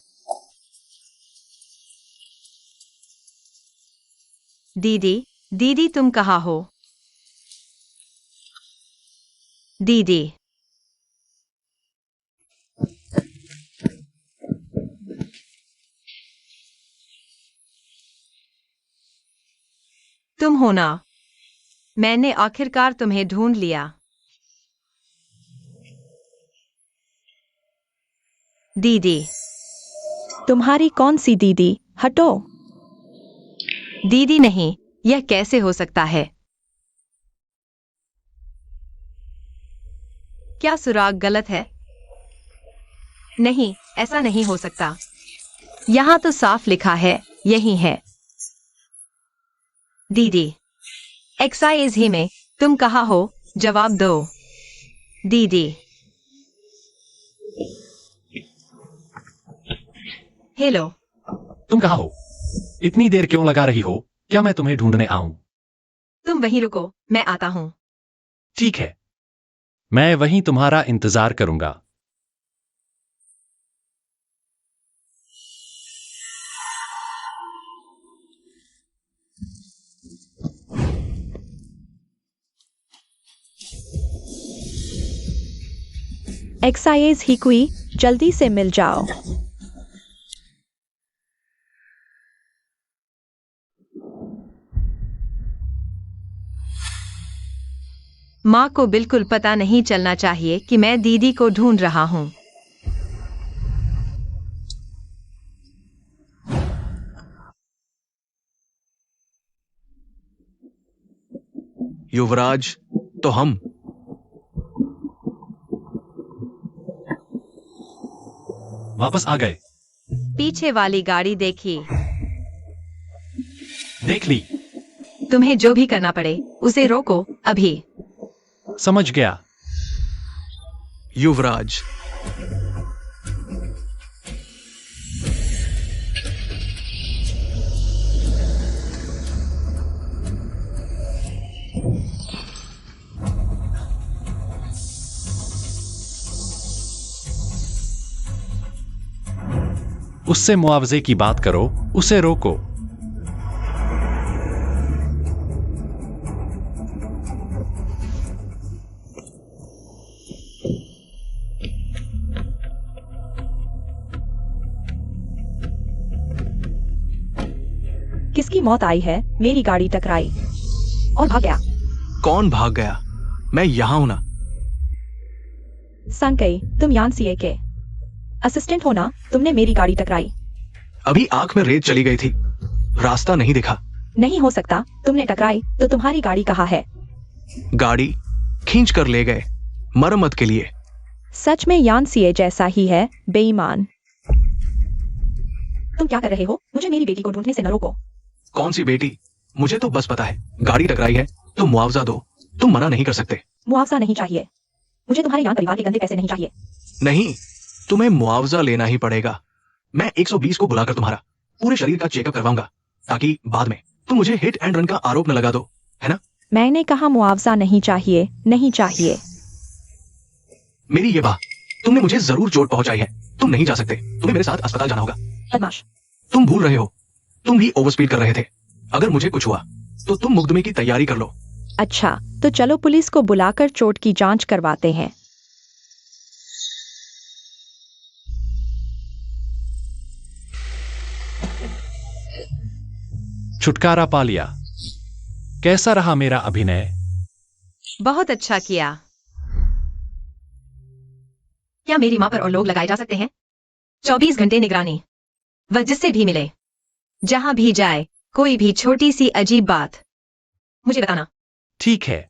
दीदी, दीदी तुम कहाँ हो? दीदी, तुम हो ना? मैंने आखिरकार तुम्हें ढूंढ लिया। दीदी, तुम्हारी कौन सी दीदी? हटो। दीदी नहीं, यह कैसे हो सकता है? क्या सुराग गलत है? नहीं, ऐसा नहीं हो सकता। यहां तो साफ लिखा है, यही है। दीदी, एक्साइज ही में, तुम कहाँ हो? जवाब दो। दीदी। हेलो। तुम कहाँ हो? इतनी देर क्यों लगा रही हो? क्या मैं तुम्हें ढूंढने आऊं? तुम वहीं रुको, मैं आता हूं। ठीक है, मैं वहीं तुम्हारा इंतजार करूंगा। एक्साइज हिकुई, जल्दी से मिल जाओ। माँ को बिल्कुल पता नहीं चलना चाहिए कि मैं दीदी को ढूंढ रहा हूँ। युवराज, तो हम वापस आ गए। पीछे वाली गाड़ी देखी। देख ली। तुम्हें जो भी करना पड़े उसे रोको अभी। समझ गया। युवराज, उससे मुआवजे की बात करो, उसे रोको। किसकी मौत आई है? मेरी गाड़ी टकराई और भाग गया। कौन भाग गया? मैं यहां हूं ना। संकई, तुम यान सीए के असिस्टेंट हो ना? तुमने मेरी गाड़ी टकराई। अभी आंख में रेत चली गई थी, रास्ता नहीं दिखा। नहीं हो सकता, तुमने टकराई तो तुम्हारी गाड़ी कहाँ है? गाड़ी खींच कर ले गए मरम्मत के लिए। सच में यान सीए जैसा ही है, बेईमान। तुम क्या कर रहे हो? मुझे मेरी बेटी को ढूंढने से न रोको। कौन सी बेटी? मुझे तो बस पता है गाड़ी टकराई है तो मुआवजा दो। तुम मना नहीं कर सकते। मुआवजा नहीं चाहिए मुझे। तुम्हारे यान परिवार के गंदे पैसे नहीं चाहिए। नहीं, तुम्हें मुआवजा लेना ही पड़ेगा। मैं 120 को बुलाकर तुम्हारा पूरे शरीर का चेकअप करवाऊंगा, ताकि बाद में तुम मुझे हिट एंड रन का आरोप न लगा दो, है ना? मैंने कहा मुआवजा नहीं चाहिए, नहीं चाहिए। मेरी ये बात, तुमने मुझे जरूर चोट पहुंचाई है। तुम नहीं जा सकते, तुम्हें मेरे साथ अस्पताल जाना होगा। बदमाश। तुम भूल रहे हो, तुम भी ओवरस्पीड कर रहे थे। अगर मुझे कुछ हुआ तो तुम मुकदमे की तैयारी कर लो। अच्छा, तो चलो पुलिस को बुलाकर चोट की जांच करवाते हैं। छुटकारा पा लिया। कैसा रहा मेरा अभिनय? बहुत अच्छा किया। क्या मेरी माँ पर और लोग लगाए जा सकते हैं? 24 घंटे निगरानी। वह जिससे भी मिले, जहां भी जाए, कोई भी छोटी सी अजीब बात मुझे बताना। ठीक है।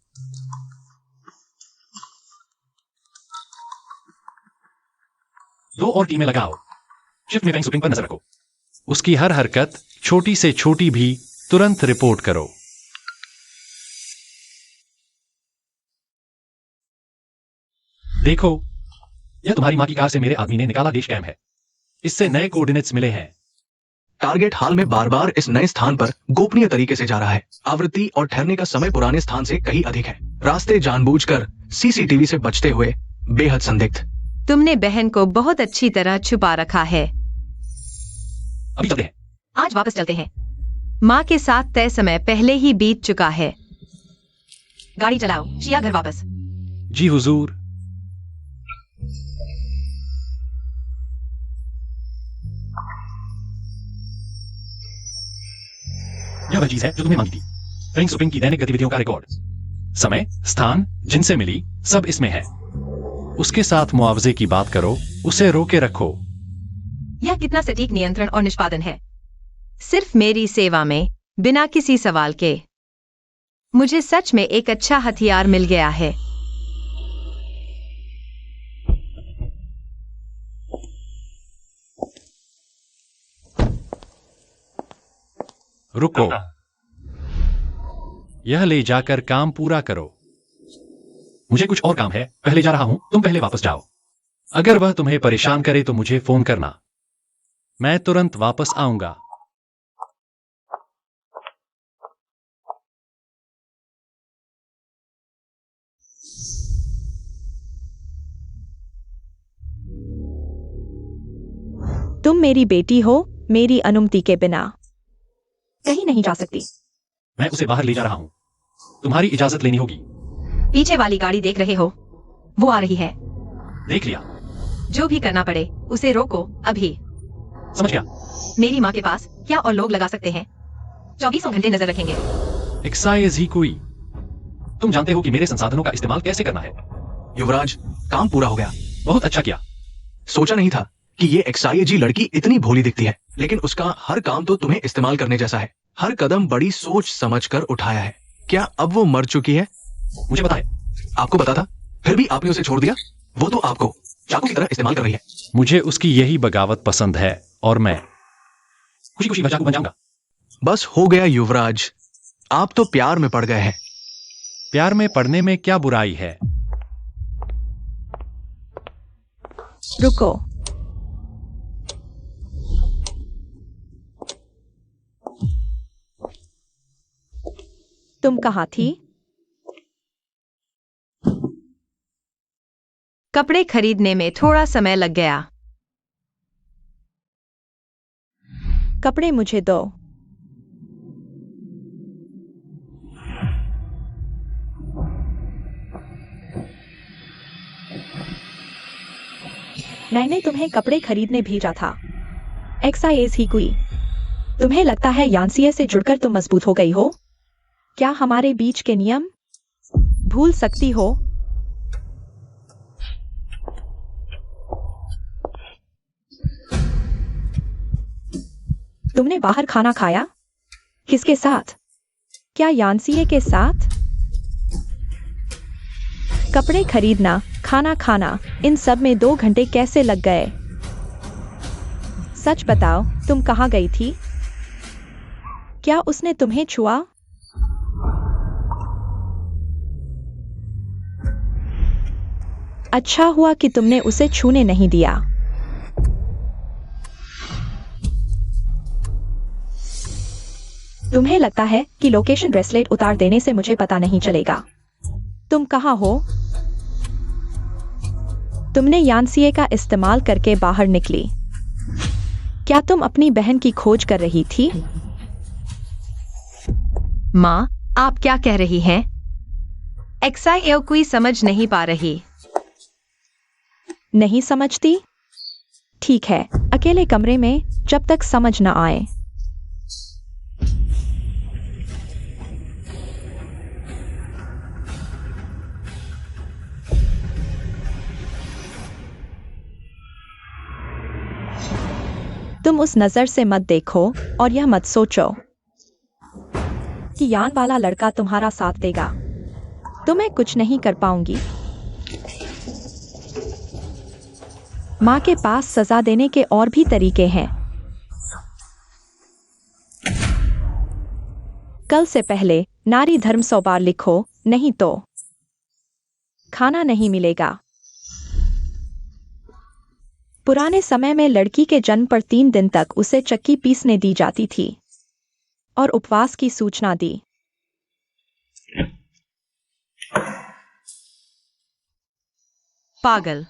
दो और टीमें लगाओ। शिफ्ट में शूटिंग पर नजर रखो। उसकी हर हरकत, छोटी से छोटी भी, तुरंत रिपोर्ट करो। देखो, यह तुम्हारी मां की कार से मेरे आदमी ने निकाला डैश कैम है। इससे नए कोऑर्डिनेट्स मिले हैं। टारगेट हाल में बार बार इस नए स्थान पर गोपनीय तरीके से जा रहा है। आवृत्ति और ठहरने का समय पुराने स्थान से कहीं अधिक है। रास्ते जानबूझकर सीसीटीवी से बचते हुए बेहद संदिग्ध। तुमने बहन को बहुत अच्छी तरह छुपा रखा है। अभी चलते हैं। आज वापस चलते हैं। माँ के साथ तय समय पहले ही बीत चुका है। गाड़ी चलाओ, शिया घर वापस। जी हुजूर। यह वह चीज है जो तुमने मांगी थी। फ्रेंक सुपिंग की दैनिक गतिविधियों का रिकॉर्ड। समय, स्थान, जिनसे मिली, सब इसमें है। उसके साथ मुआवजे की बात करो, उसे रोके रखो। यह कितना सटीक नियंत्रण और निष्पादन है। सिर्फ मेरी सेवा में, बिना किसी सवाल के। मुझे सच में एक अच्छा हथियार मिल गया है। रुको। यह ले जाकर काम पूरा करो। मुझे कुछ और काम है, पहले जा रहा हूं, तुम पहले वापस जाओ। अगर वह तुम्हें परेशान करे तो मुझे फोन करना, मैं तुरंत वापस आऊंगा। तुम मेरी बेटी हो, मेरी अनुमति के बिना कहीं नहीं जा सकती। मैं उसे बाहर ले जा रहा हूं, तुम्हारी इजाजत लेनी होगी। पीछे वाली गाड़ी देख रहे हो, वो आ रही है। देख लिया। जो भी करना पड़े उसे रोको अभी। समझ गया। मेरी माँ के पास क्या और लोग लगा सकते हैं? 24 घंटे नजर रखेंगे। एक्साइज ही कोई। तुम जानते हो कि मेरे संसाधनों का इस्तेमाल कैसे करना है। युवराज, काम पूरा हो गया। बहुत अच्छा किया। सोचा नहीं था कि ये एक्साईजी लड़की इतनी भोली दिखती है, लेकिन उसका हर काम तो तुम्हें इस्तेमाल करने जैसा है। हर कदम बड़ी सोच समझ कर उठाया है। क्या अब वो मर चुकी है? मुझे पता है। आपको पता था, फिर भी आपने उसे छोड़ दिया। वो तो आपको चाकू की तरह इस्तेमाल कर रही है। मुझे उसकी यही बगावत पसंद है और मैं खुशी खुशी बचाकू बन जाऊंगा। बस हो गया युवराज, आप तो प्यार में पड़ गए हैं। प्यार में पड़ने में क्या बुराई है? रुको, तुम कहाँ थी? कपड़े खरीदने में थोड़ा समय लग गया। कपड़े मुझे दो। मैंने तुम्हें कपड़े खरीदने भेजा था। एक्साइज ही कोई। तुम्हें लगता है यानसीए से जुड़कर तुम मजबूत हो गई हो? क्या हमारे बीच के नियम भूल सकती हो? तुमने बाहर खाना खाया? किसके साथ? क्या यानसीए के साथ? कपड़े खरीदना, खाना खाना, इन सब में 2 घंटे कैसे लग गए? सच बताओ, तुम कहाँ गई थी? क्या उसने तुम्हें छुआ? अच्छा हुआ कि तुमने उसे छूने नहीं दिया। तुम्हें लगता है कि लोकेशन ब्रेसलेट उतार देने से मुझे पता नहीं चलेगा? तुम कहाँ हो? तुमने यानसीए का इस्तेमाल करके बाहर निकली। क्या तुम अपनी बहन की खोज कर रही थी? माँ, आप क्या कह रही हैं? एक्साई कोई समझ नहीं पा रही। नहीं समझती? ठीक है, अकेले कमरे में जब तक समझ न आए। तुम उस नजर से मत देखो और यह मत सोचो कि यान वाला लड़का तुम्हारा साथ देगा। तो मैं कुछ नहीं कर पाऊंगी। माँ के पास सजा देने के और भी तरीके हैं। कल से पहले नारी धर्म 100 बार लिखो, नहीं तो खाना नहीं मिलेगा। पुराने समय में लड़की के जन्म पर 3 दिन तक उसे चक्की पीसने दी जाती थी और उपवास की सूचना दी। पागल।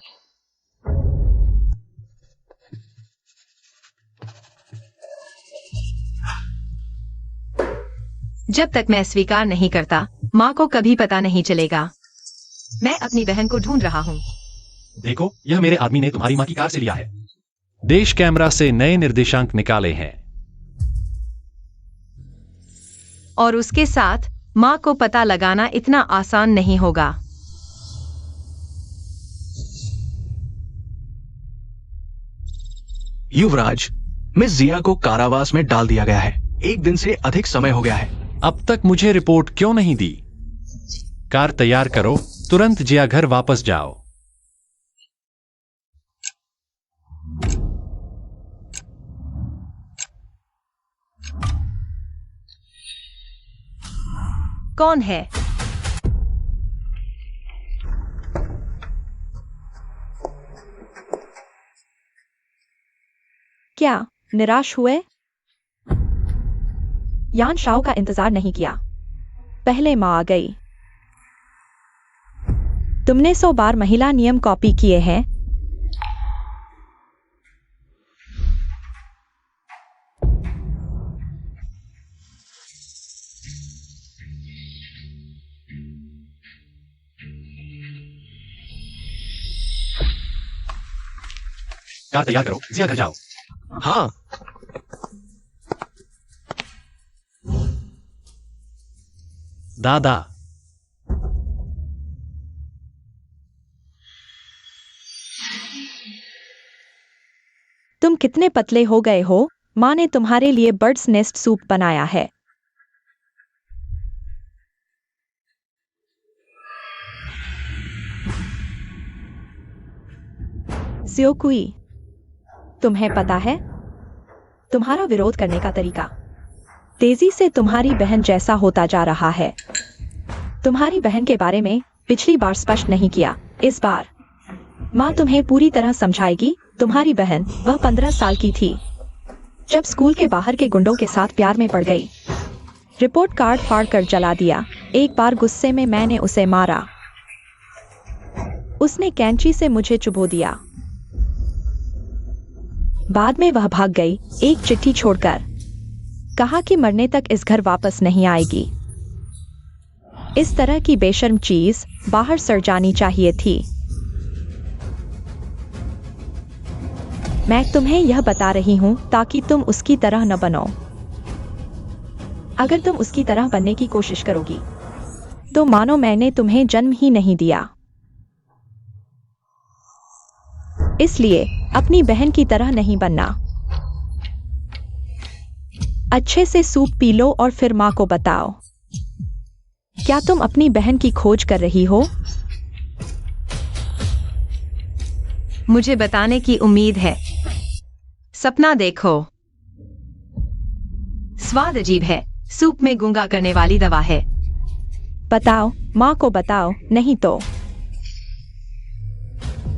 जब तक मैं स्वीकार नहीं करता, माँ को कभी पता नहीं चलेगा। मैं अपनी बहन को ढूंढ रहा हूँ। देखो, यह मेरे आदमी ने तुम्हारी माँ की कार से लिया है। देश कैमरा से नए निर्देशांक निकाले हैं और उसके साथ माँ को पता लगाना इतना आसान नहीं होगा। युवराज, मिस जिया को कारावास में डाल दिया गया है। 1 दिन से अधिक समय हो गया है। अब तक मुझे रिपोर्ट क्यों नहीं दी? कार तैयार करो, तुरंत जिया घर वापस जाओ। कौन है? क्या निराश हुए? यान शाओ का इंतजार नहीं किया, पहले माँ आ गई। तुमने 100 बार महिला नियम कॉपी किए हैं। कार तैयार करो, जिया घर जाओ। हाँ। दादा, तुम कितने पतले हो गए हो? माँ ने तुम्हारे लिए बर्ड्स नेस्ट सूप बनाया है। ज़ियोकुई, तुम्हें पता है तुम्हारा विरोध करने का तरीका तेजी से तुम्हारी बहन जैसा होता जा रहा है। तुम्हारी बहन के बारे में पिछली बार स्पष्ट नहीं किया, इस बार माँ तुम्हें पूरी तरह समझाएगी। तुम्हारी बहन वह 15 साल की थी जब स्कूल के बाहर के गुंडों के साथ प्यार में पड़ गई। रिपोर्ट कार्ड फाड़ कर जला दिया। एक बार गुस्से में मैंने उसे मारा। उसने कैंची से मुझे चुभो दिया। बाद में वह भाग गई, एक चिट्ठी छोड़कर। कहा कि मरने तक इस घर वापस नहीं आएगी। इस तरह की बेशर्म चीज बाहर सड़ जानी चाहिए थी। मैं तुम्हें यह बता रही हूं ताकि तुम उसकी तरह न बनो। अगर तुम उसकी तरह बनने की कोशिश करोगी तो मानो मैंने तुम्हें जन्म ही नहीं दिया। इसलिए अपनी बहन की तरह नहीं बनना। अच्छे से सूप पी लो और फिर माँ को बताओ। क्या तुम अपनी बहन की खोज कर रही हो? मुझे बताने की उम्मीद है। सपना देखो। स्वाद अजीब है, सूप में गूंगा करने वाली दवा है। बताओ, माँ को बताओ, नहीं तो।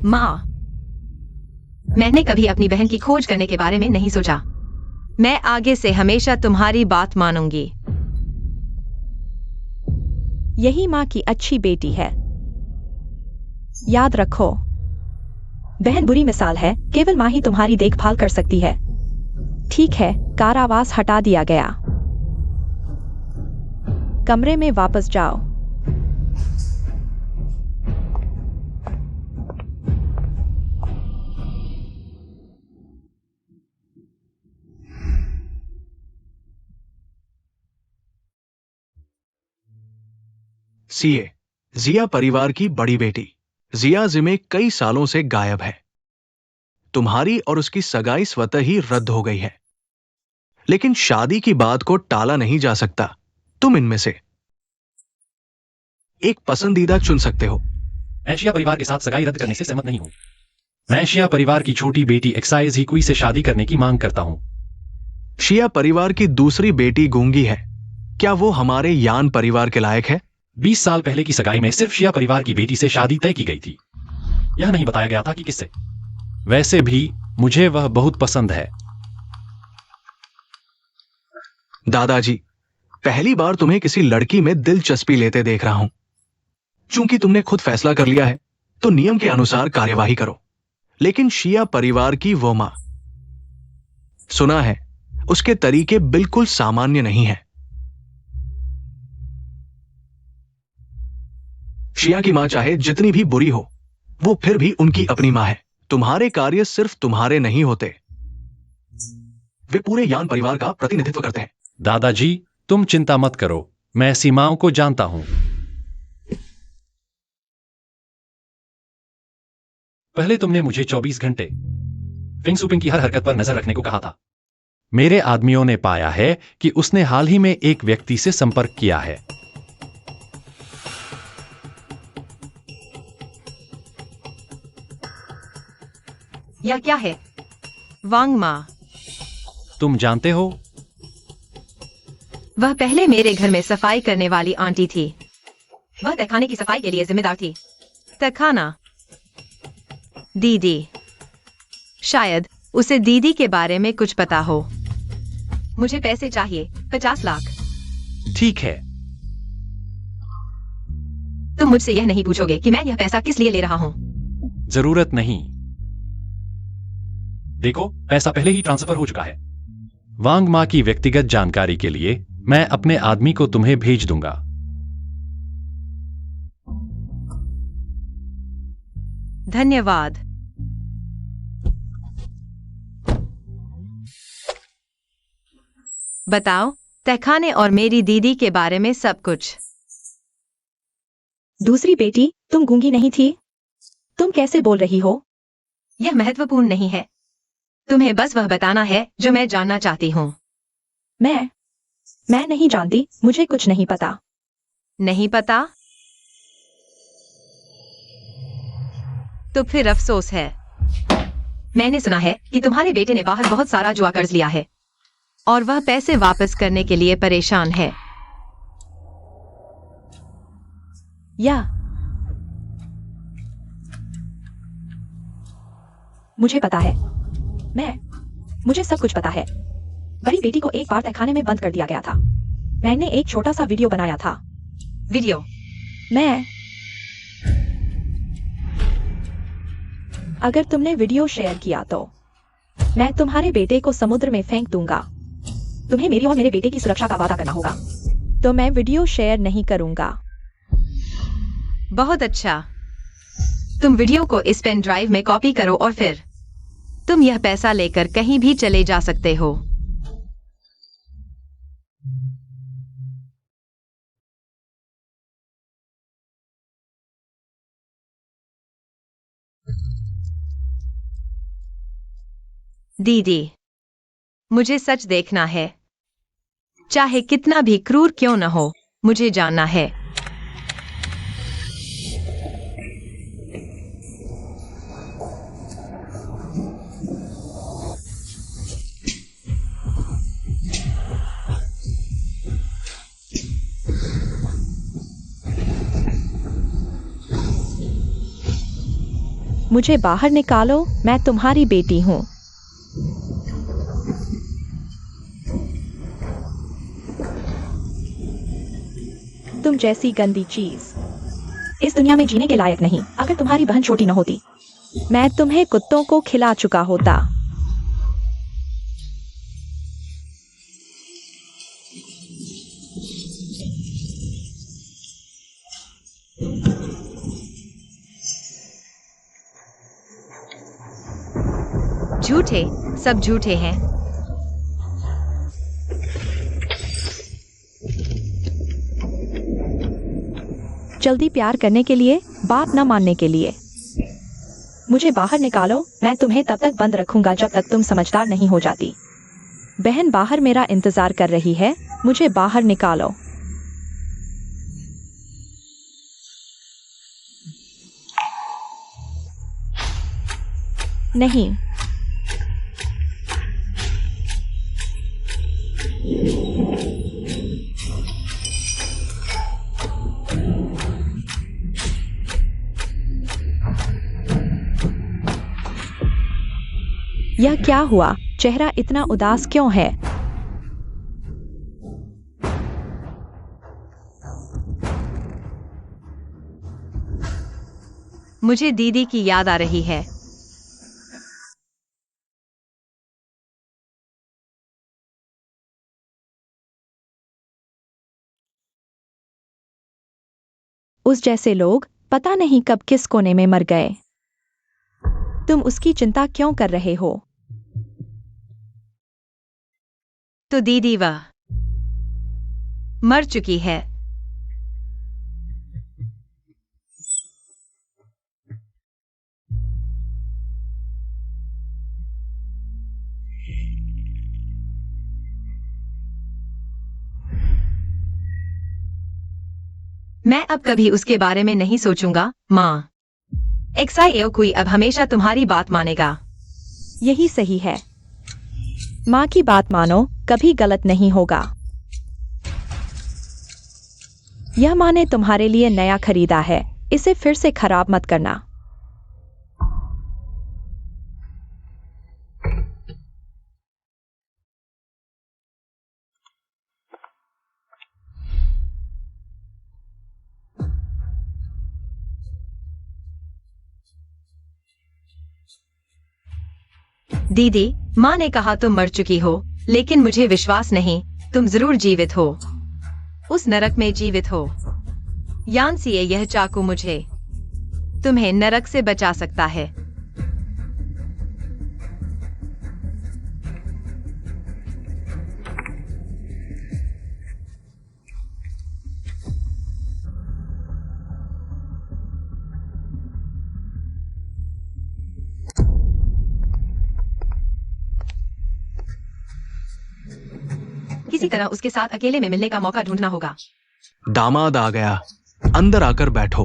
माँ, मैंने कभी अपनी बहन की खोज करने के बारे में नहीं सोचा। मैं आगे से हमेशा तुम्हारी बात मानूंगी। यही माँ की अच्छी बेटी है। याद रखो, बहन बुरी मिसाल है, केवल माँ ही तुम्हारी देखभाल कर सकती है। ठीक है, कारावास हटा दिया गया। कमरे में वापस जाओ। सीए, जिया परिवार की बड़ी बेटी। जिया जिमे कई सालों से गायब है। तुम्हारी और उसकी सगाई स्वतः ही रद्द हो गई है, लेकिन शादी की बात को टाला नहीं जा सकता। तुम इनमें से एक पसंदीदा चुन सकते हो। मैं शिया परिवार के साथ सगाई रद्द करने से सहमत नहीं हूं। मैं शिया परिवार की छोटी बेटी एक्साइज हिकुई से शादी करने की मांग करता हूं। शिया परिवार की दूसरी बेटी गूंगी है। क्या वो हमारे यान परिवार के लायक है? 20 साल पहले की सगाई में सिर्फ शिया परिवार की बेटी से शादी तय की गई थी। यह नहीं बताया गया था कि किससे। वैसे भी मुझे वह बहुत पसंद है। दादाजी, पहली बार तुम्हें किसी लड़की में दिलचस्पी लेते देख रहा हूं। चूंकि तुमने खुद फैसला कर लिया है तो नियम के अनुसार कार्यवाही करो। लेकिन शिया परिवार की वो मां, सुना है उसके तरीके बिल्कुल सामान्य नहीं है। शिया की मां चाहे जितनी भी बुरी हो, वो फिर भी उनकी अपनी मां है। तुम्हारे कार्य सिर्फ तुम्हारे नहीं होते, वे पूरे यान परिवार का प्रतिनिधित्व करते हैं। दादाजी, तुम चिंता मत करो, मैं सीमाओं को जानता हूं। पहले तुमने मुझे 24 घंटे फिंग सुपिंग की हर हरकत पर नजर रखने को कहा था। मेरे आदमियों ने पाया है कि उसने हाल ही में एक व्यक्ति से संपर्क किया है। यह क्या है? वांग मां, तुम जानते हो, वह पहले मेरे घर में सफाई करने वाली आंटी थी। वह तहखाने की सफाई के लिए जिम्मेदार थी। तहखाना, दीदी, शायद उसे दीदी के बारे में कुछ पता हो। मुझे पैसे चाहिए, 50 लाख। ठीक है। तुम मुझसे यह नहीं पूछोगे कि मैं यह पैसा किस लिए ले रहा हूँ। जरूरत नहीं। देखो, पैसा पहले ही ट्रांसफर हो चुका है। वांग मा की व्यक्तिगत जानकारी के लिए मैं अपने आदमी को तुम्हें भेज दूंगा। धन्यवाद। बताओ तहखाने और मेरी दीदी के बारे में सब कुछ। दूसरी बेटी, तुम गूंगी नहीं थी? तुम कैसे बोल रही हो? यह महत्वपूर्ण नहीं है। तुम्हें बस वह बताना है जो मैं जानना चाहती हूँ। मैं नहीं जानती, मुझे कुछ नहीं पता। नहीं पता? तो फिर अफसोस है। मैंने सुना है कि तुम्हारे बेटे ने बाहर बहुत सारा जुआ कर्ज लिया है और वह पैसे वापस करने के लिए परेशान है। या मुझे पता है। मुझे सब कुछ पता है। बड़ी बेटी को एक बार तहखाने में बंद कर दिया गया था। मैंने एक छोटा सा वीडियो बनाया था। वीडियो? अगर तुमने वीडियो शेयर किया तो मैं तुम्हारे बेटे को समुद्र में फेंक दूंगा। तुम्हें मेरी और मेरे बेटे की सुरक्षा का वादा करना होगा। तो मैं वीडियो शेयर नहीं करूंगा। बहुत अच्छा। तुम वीडियो को इस पेन ड्राइव में कॉपी करो और फिर तुम यह पैसा लेकर कहीं भी चले जा सकते हो। दीदी, मुझे सच देखना है। चाहे कितना भी क्रूर क्यों न हो, मुझे जानना है। मुझे बाहर निकालो, मैं तुम्हारी बेटी हूँ। तुम जैसी गंदी चीज इस दुनिया में जीने के लायक नहीं। अगर तुम्हारी बहन छोटी न होती, मैं तुम्हें कुत्तों को खिला चुका होता। झूठे, सब झूठे हैं। जल्दी प्यार करने के लिए, बात न मानने के लिए। मुझे बाहर निकालो, मैं तुम्हें तब तक बंद रखूंगा जब तक तुम समझदार नहीं हो जाती। बहन बाहर मेरा इंतजार कर रही है, मुझे बाहर निकालो। नहीं। यह क्या हुआ? चेहरा इतना उदास क्यों है? मुझे दीदी की याद आ रही है। उस जैसे लोग पता नहीं कब किस कोने में मर गए। तुम उसकी चिंता क्यों कर रहे हो? तो दीदी वह मर चुकी है। मैं अब कभी उसके बारे में नहीं सोचूंगा, माँ। XIO कोई अब हमेशा तुम्हारी बात मानेगा। यही सही है। माँ की बात मानो, कभी गलत नहीं होगा। यह माँ ने तुम्हारे लिए नया खरीदा है, इसे फिर से खराब मत करना। दीदी, माँ ने कहा तुम मर चुकी हो, लेकिन मुझे विश्वास नहीं, तुम जरूर जीवित हो। उस नरक में जीवित हो। यानसीए, यह चाकू मुझे तुम्हें नरक से बचा सकता है। किसी तरह उसके साथ अकेले में मिलने का मौका ढूंढना होगा। दामाद आ गया, अंदर आकर बैठो।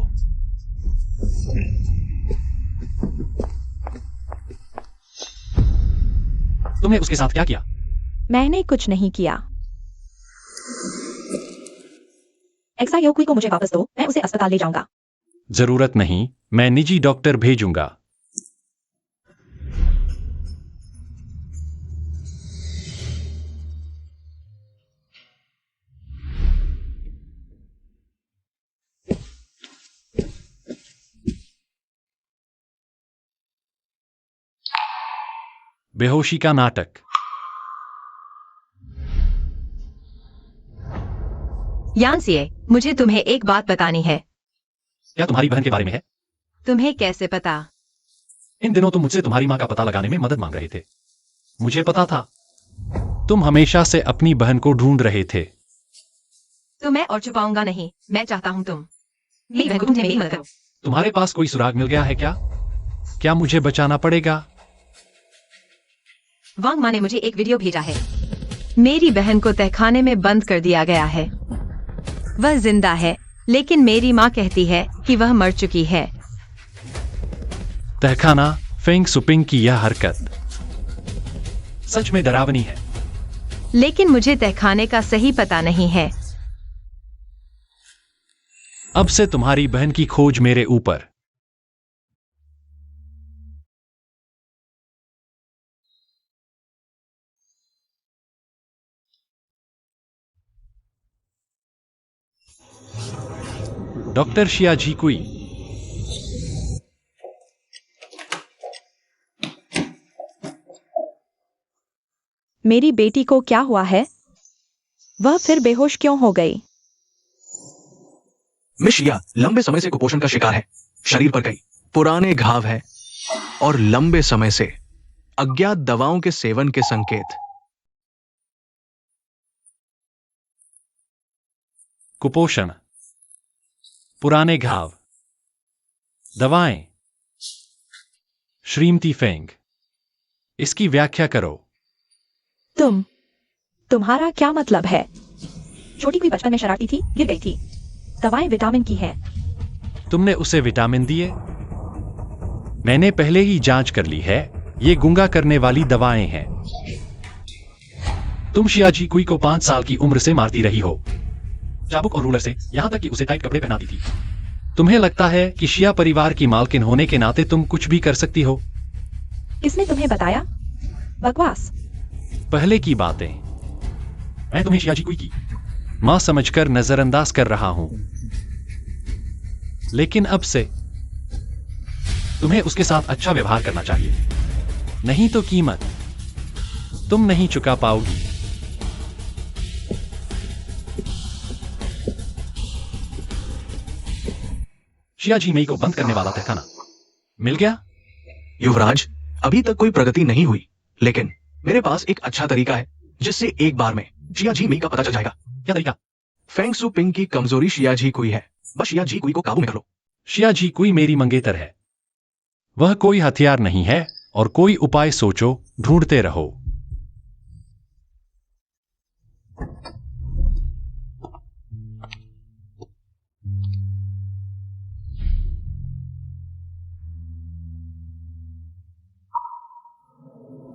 तुमने उसके साथ क्या किया? मैंने कुछ नहीं किया। एक्सायोकुई को मुझे वापस दो, मैं उसे अस्पताल ले जाऊंगा। जरूरत नहीं, मैं निजी डॉक्टर भेजूंगा। बेहोशी का नाटक। यानसीए, मुझे तुम्हें एक बात बतानी है। क्या तुम्हारी बहन के बारे में है? तुम्हें कैसे पता? इन दिनों तुम मुझसे तुम्हारी माँ का पता लगाने में मदद मांग रहे थे। मुझे पता था। तुम हमेशा से अपनी बहन को ढूंढ रहे थे। तो मैं और छुपाऊंगा नहीं। मैं चाहता हूँ तुम मेरी बहन को ढूंढने में मेरी मदद करो। तुम्हारे पास कोई सुराग मिल गया है क्या? क्या मुझे बचाना पड़ेगा? वांग माँ ने मुझे एक वीडियो भेजा है। मेरी बहन को तहखाने में बंद कर दिया गया है। वह जिंदा है, लेकिन मेरी माँ कहती है कि वह मर चुकी है। तहखाना, फेंग सुपिंग की यह हरकत सच में डरावनी है। लेकिन मुझे तहखाने का सही पता नहीं है। अब से तुम्हारी बहन की खोज मेरे ऊपर। डॉक्टर शियाजी कुई। मेरी बेटी को क्या हुआ है? वह फिर बेहोश क्यों हो गई? मिस शिया लंबे समय से कुपोषण का शिकार है। शरीर पर कई पुराने घाव है और लंबे समय से अज्ञात दवाओं के सेवन के संकेत। कुपोषण, पुराने घाव, दवाएं। श्रीमती फेंग, इसकी व्याख्या करो। तुम्हारा क्या मतलब है? छोटी कोई बचपन में शरारती थी, गिर गई थी। दवाएं विटामिन की हैं। तुमने उसे विटामिन दिए? मैंने पहले ही जांच कर ली है। ये गूंगा करने वाली दवाएं हैं। तुम शियाजी कुई को 5 साल की उम्र से मारती रही हो, चाबुक और रूलर से, यहां तक कि उसे टाइट कपड़े पहनाती थी। तुम्हें लगता है कि शिया परिवार की मालकिन होने के नाते तुम कुछ भी कर सकती हो? किसने तुम्हें बताया? बकवास। पहले की बातें। मैं तुम्हें शियाजी कुई की मां समझकर नजरअंदाज कर रहा हूं, लेकिन अब से तुम्हें उसके साथ अच्छा व्यवहार करना चाहिए, नहीं तो कीमत तुम नहीं चुका पाओगी। शियाजी मई को बंद करने वाला तहखाना मिल गया? युवराज, अभी तक कोई प्रगति नहीं हुई, लेकिन मेरे पास एक अच्छा तरीका है जिससे एक बार में शियाजी मई का पता चल जाएगा। क्या तरीका? फेंग सू पिंग की कमजोरी शियाजी कुई है। बस शियाजी कुई को काबू में कर लो। शियाजी कुई मेरी मंगेतर है। वह कोई हथियार नहीं है, और कोई उपाय सोचो, ढूंढते रहो।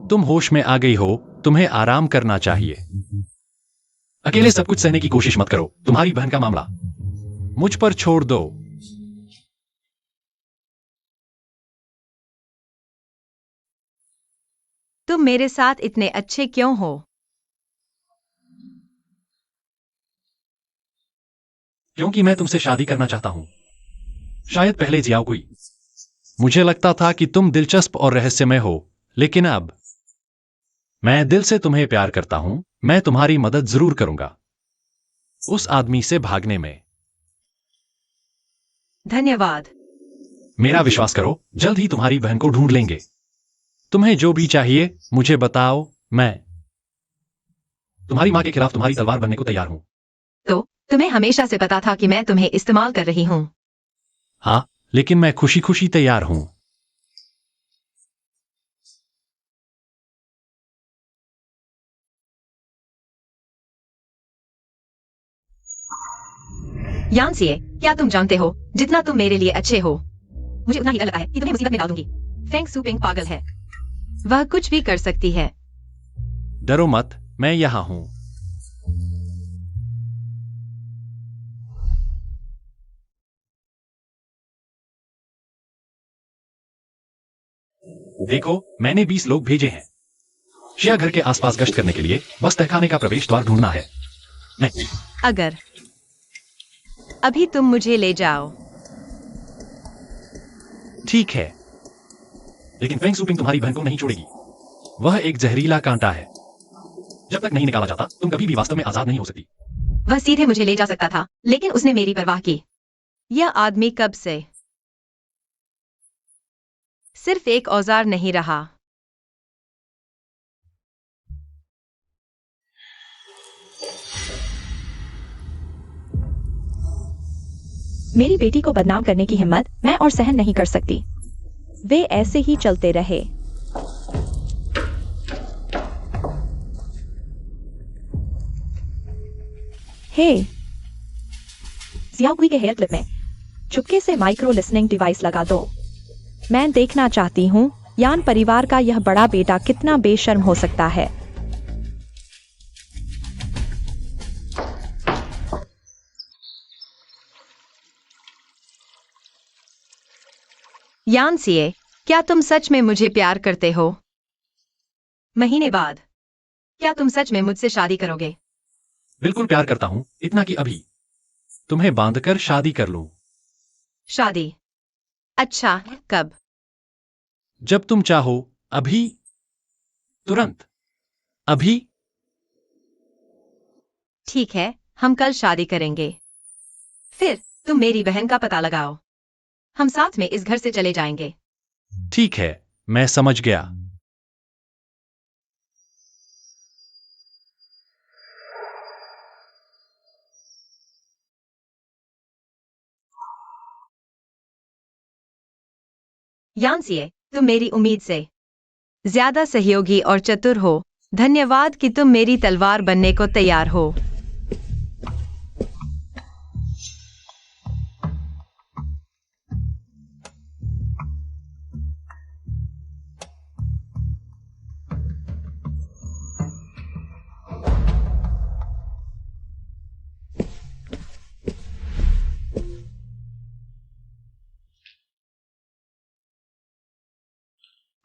तुम होश में आ गई हो, तुम्हें आराम करना चाहिए। अकेले सब कुछ सहने की कोशिश मत करो। तुम्हारी बहन का मामला मुझ पर छोड़ दो। तुम मेरे साथ इतने अच्छे क्यों हो? क्योंकि मैं तुमसे शादी करना चाहता हूं। शायद पहले जियाओ कोई। मुझे लगता था कि तुम दिलचस्प और रहस्यमय हो, लेकिन अब मैं दिल से तुम्हें प्यार करता हूं। मैं तुम्हारी मदद जरूर करूंगा उस आदमी से भागने में। धन्यवाद। मेरा विश्वास करो, जल्द ही तुम्हारी बहन को ढूंढ लेंगे। तुम्हें जो भी चाहिए मुझे बताओ, मैं तुम्हारी मां के खिलाफ तुम्हारी तलवार बनने को तैयार हूं। तो तुम्हें हमेशा से पता था कि मैं तुम्हें इस्तेमाल कर रही हूं। हाँ, लेकिन मैं खुशी खुशी तैयार हूं। यानसिए, क्या तुम जानते हो, जितना तुम मेरे लिए अच्छे हो, मुझे उतना ही डर लगता है कि तुम्हें मुसीबत में डाल दूंगी। फेंग सुपिंग पागल है, वह कुछ भी कर सकती है। डरो मत, मैं यहां हूं। देखो, मैंने 20 लोग भेजे हैं शिया घर के आसपास गश्त करने के लिए। बस तहखाने का प्रवेश द्वार ढूंढना है। नहीं, अगर अभी तुम मुझे ले जाओ। ठीक है, लेकिन फेंग सुपिंग तुम्हारी बहन को नहीं छोड़ेगी। वह एक जहरीला कांटा है। जब तक नहीं निकाला जाता तुम कभी भी वास्तव में आजाद नहीं हो सकती। वह सीधे मुझे ले जा सकता था, लेकिन उसने मेरी परवाह की। यह आदमी कब से सिर्फ एक औजार नहीं रहा। मेरी बेटी को बदनाम करने की हिम्मत मैं और सहन नहीं कर सकती। वे ऐसे ही चलते रहे। हे, जियाओकुई के हेयर क्लिप में चुपके से माइक्रो लिसनिंग डिवाइस लगा दो। मैं देखना चाहती हूँ यान परिवार का यह बड़ा बेटा कितना बेशर्म हो सकता है। यानसिए, क्या तुम सच में मुझे प्यार करते हो? महीने बाद क्या तुम सच में मुझसे शादी करोगे? बिल्कुल प्यार करता हूं, इतना कि अभी तुम्हें बांधकर शादी कर लूं। शादी? अच्छा, कब? जब तुम चाहो, अभी, तुरंत, अभी। ठीक है, हम कल शादी करेंगे। फिर तुम मेरी बहन का पता लगाओ। हम साथ में इस घर से चले जाएंगे। ठीक है, मैं समझ गया। यानसिए, तुम मेरी उम्मीद से ज्यादा सहयोगी और चतुर हो। धन्यवाद कि तुम मेरी तलवार बनने को तैयार हो।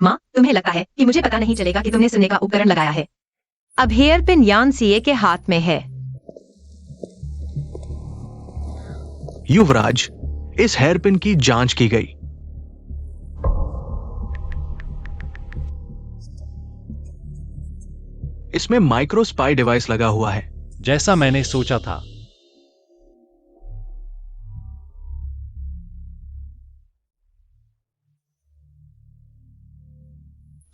माँ, तुम्हें लगता है कि मुझे पता नहीं चलेगा कि तुमने सुनने का उपकरण लगाया है। अब हेयरपिन यानसिए के हाथ में है। युवराज, इस हेयरपिन की जांच की गई। इसमें माइक्रो स्पाई डिवाइस लगा हुआ है। जैसा मैंने सोचा था।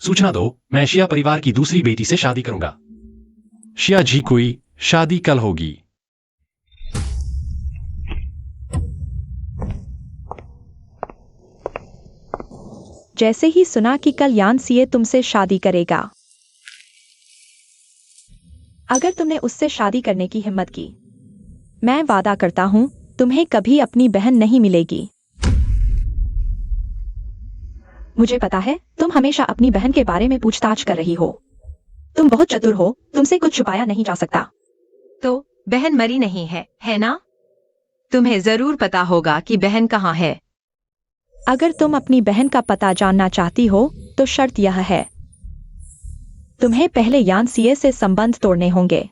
सूचना दो, मैं शिया परिवार की दूसरी बेटी से शादी करूंगा। शिया झीकुई, शादी कल होगी। जैसे ही सुना कि कल यानसिए तुमसे शादी करेगा, अगर तुमने उससे शादी करने की हिम्मत की, मैं वादा करता हूं तुम्हें कभी अपनी बहन नहीं मिलेगी। मुझे पता है तुम हमेशा अपनी बहन के बारे में पूछताछ कर रही हो। तुम बहुत चतुर हो, तुमसे कुछ छुपाया नहीं जा सकता। तो बहन मरी नहीं है, है ना? तुम्हें जरूर पता होगा कि बहन कहाँ है। अगर तुम अपनी बहन का पता जानना चाहती हो तो शर्त यह है, तुम्हें पहले यानसिए से संबंध तोड़ने होंगे।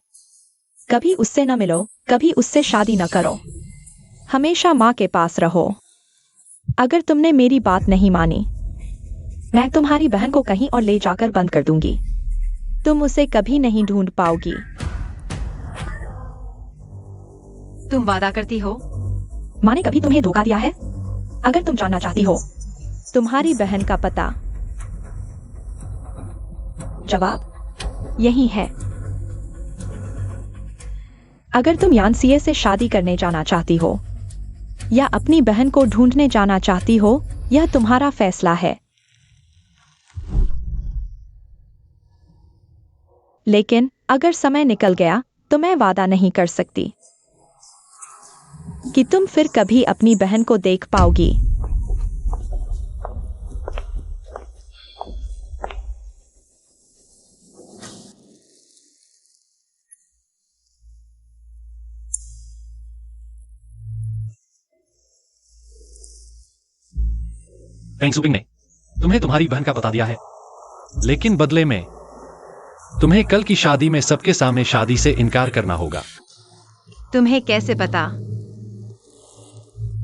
कभी उससे न मिलो, कभी उससे शादी न करो। हमेशा माँ के पास रहो। अगर तुमने मेरी बात नहीं मानी, मैं तुम्हारी बहन को कहीं और ले जाकर बंद कर दूंगी। तुम उसे कभी नहीं ढूंढ पाओगी। तुम वादा करती हो? माँ ने कभी तुम्हें धोखा दिया है? अगर तुम जानना चाहती हो तुम्हारी बहन का पता, जवाब यही है। अगर तुम यानसीए से शादी करने जाना चाहती हो या अपनी बहन को ढूंढने जाना चाहती हो, यह तुम्हारा फैसला है। लेकिन अगर समय निकल गया तो मैं वादा नहीं कर सकती कि तुम फिर कभी अपनी बहन को देख पाओगी। पेंग सुपिंग ने तुम्हें तुम्हारी बहन का पता दिया है, लेकिन बदले में तुम्हें कल की शादी में सबके सामने शादी से इनकार करना होगा। तुम्हें कैसे पता?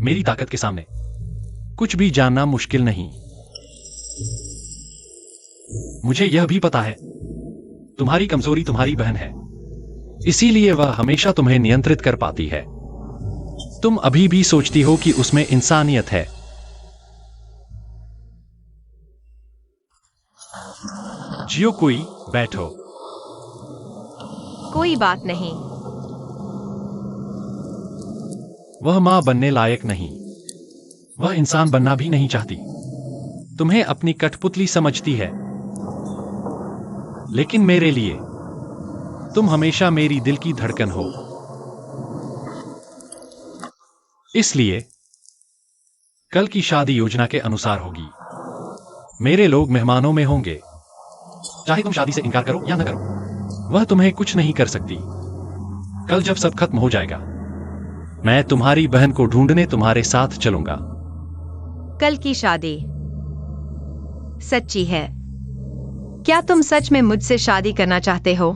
मेरी ताकत के सामने कुछ भी जानना मुश्किल नहीं। मुझे यह भी पता है तुम्हारी कमजोरी तुम्हारी बहन है, इसीलिए वह हमेशा तुम्हें नियंत्रित कर पाती है। तुम अभी भी सोचती हो कि उसमें इंसानियत है। जियो कोई बैठो। कोई बात नहीं। वह मां बनने लायक नहीं, वह इंसान बनना भी नहीं चाहती। तुम्हें अपनी कठपुतली समझती है, लेकिन मेरे लिए तुम हमेशा मेरी दिल की धड़कन हो। इसलिए कल की शादी योजना के अनुसार होगी। मेरे लोग मेहमानों में होंगे, चाहे तुम शादी से इनकार करो या न करो। वह तुम्हें कुछ नहीं कर सकती। कल जब सब खत्म हो जाएगा, मैं तुम्हारी बहन को ढूंढने तुम्हारे साथ चलूंगा। कल की शादी सच्ची है? क्या तुम सच में मुझसे शादी करना चाहते हो?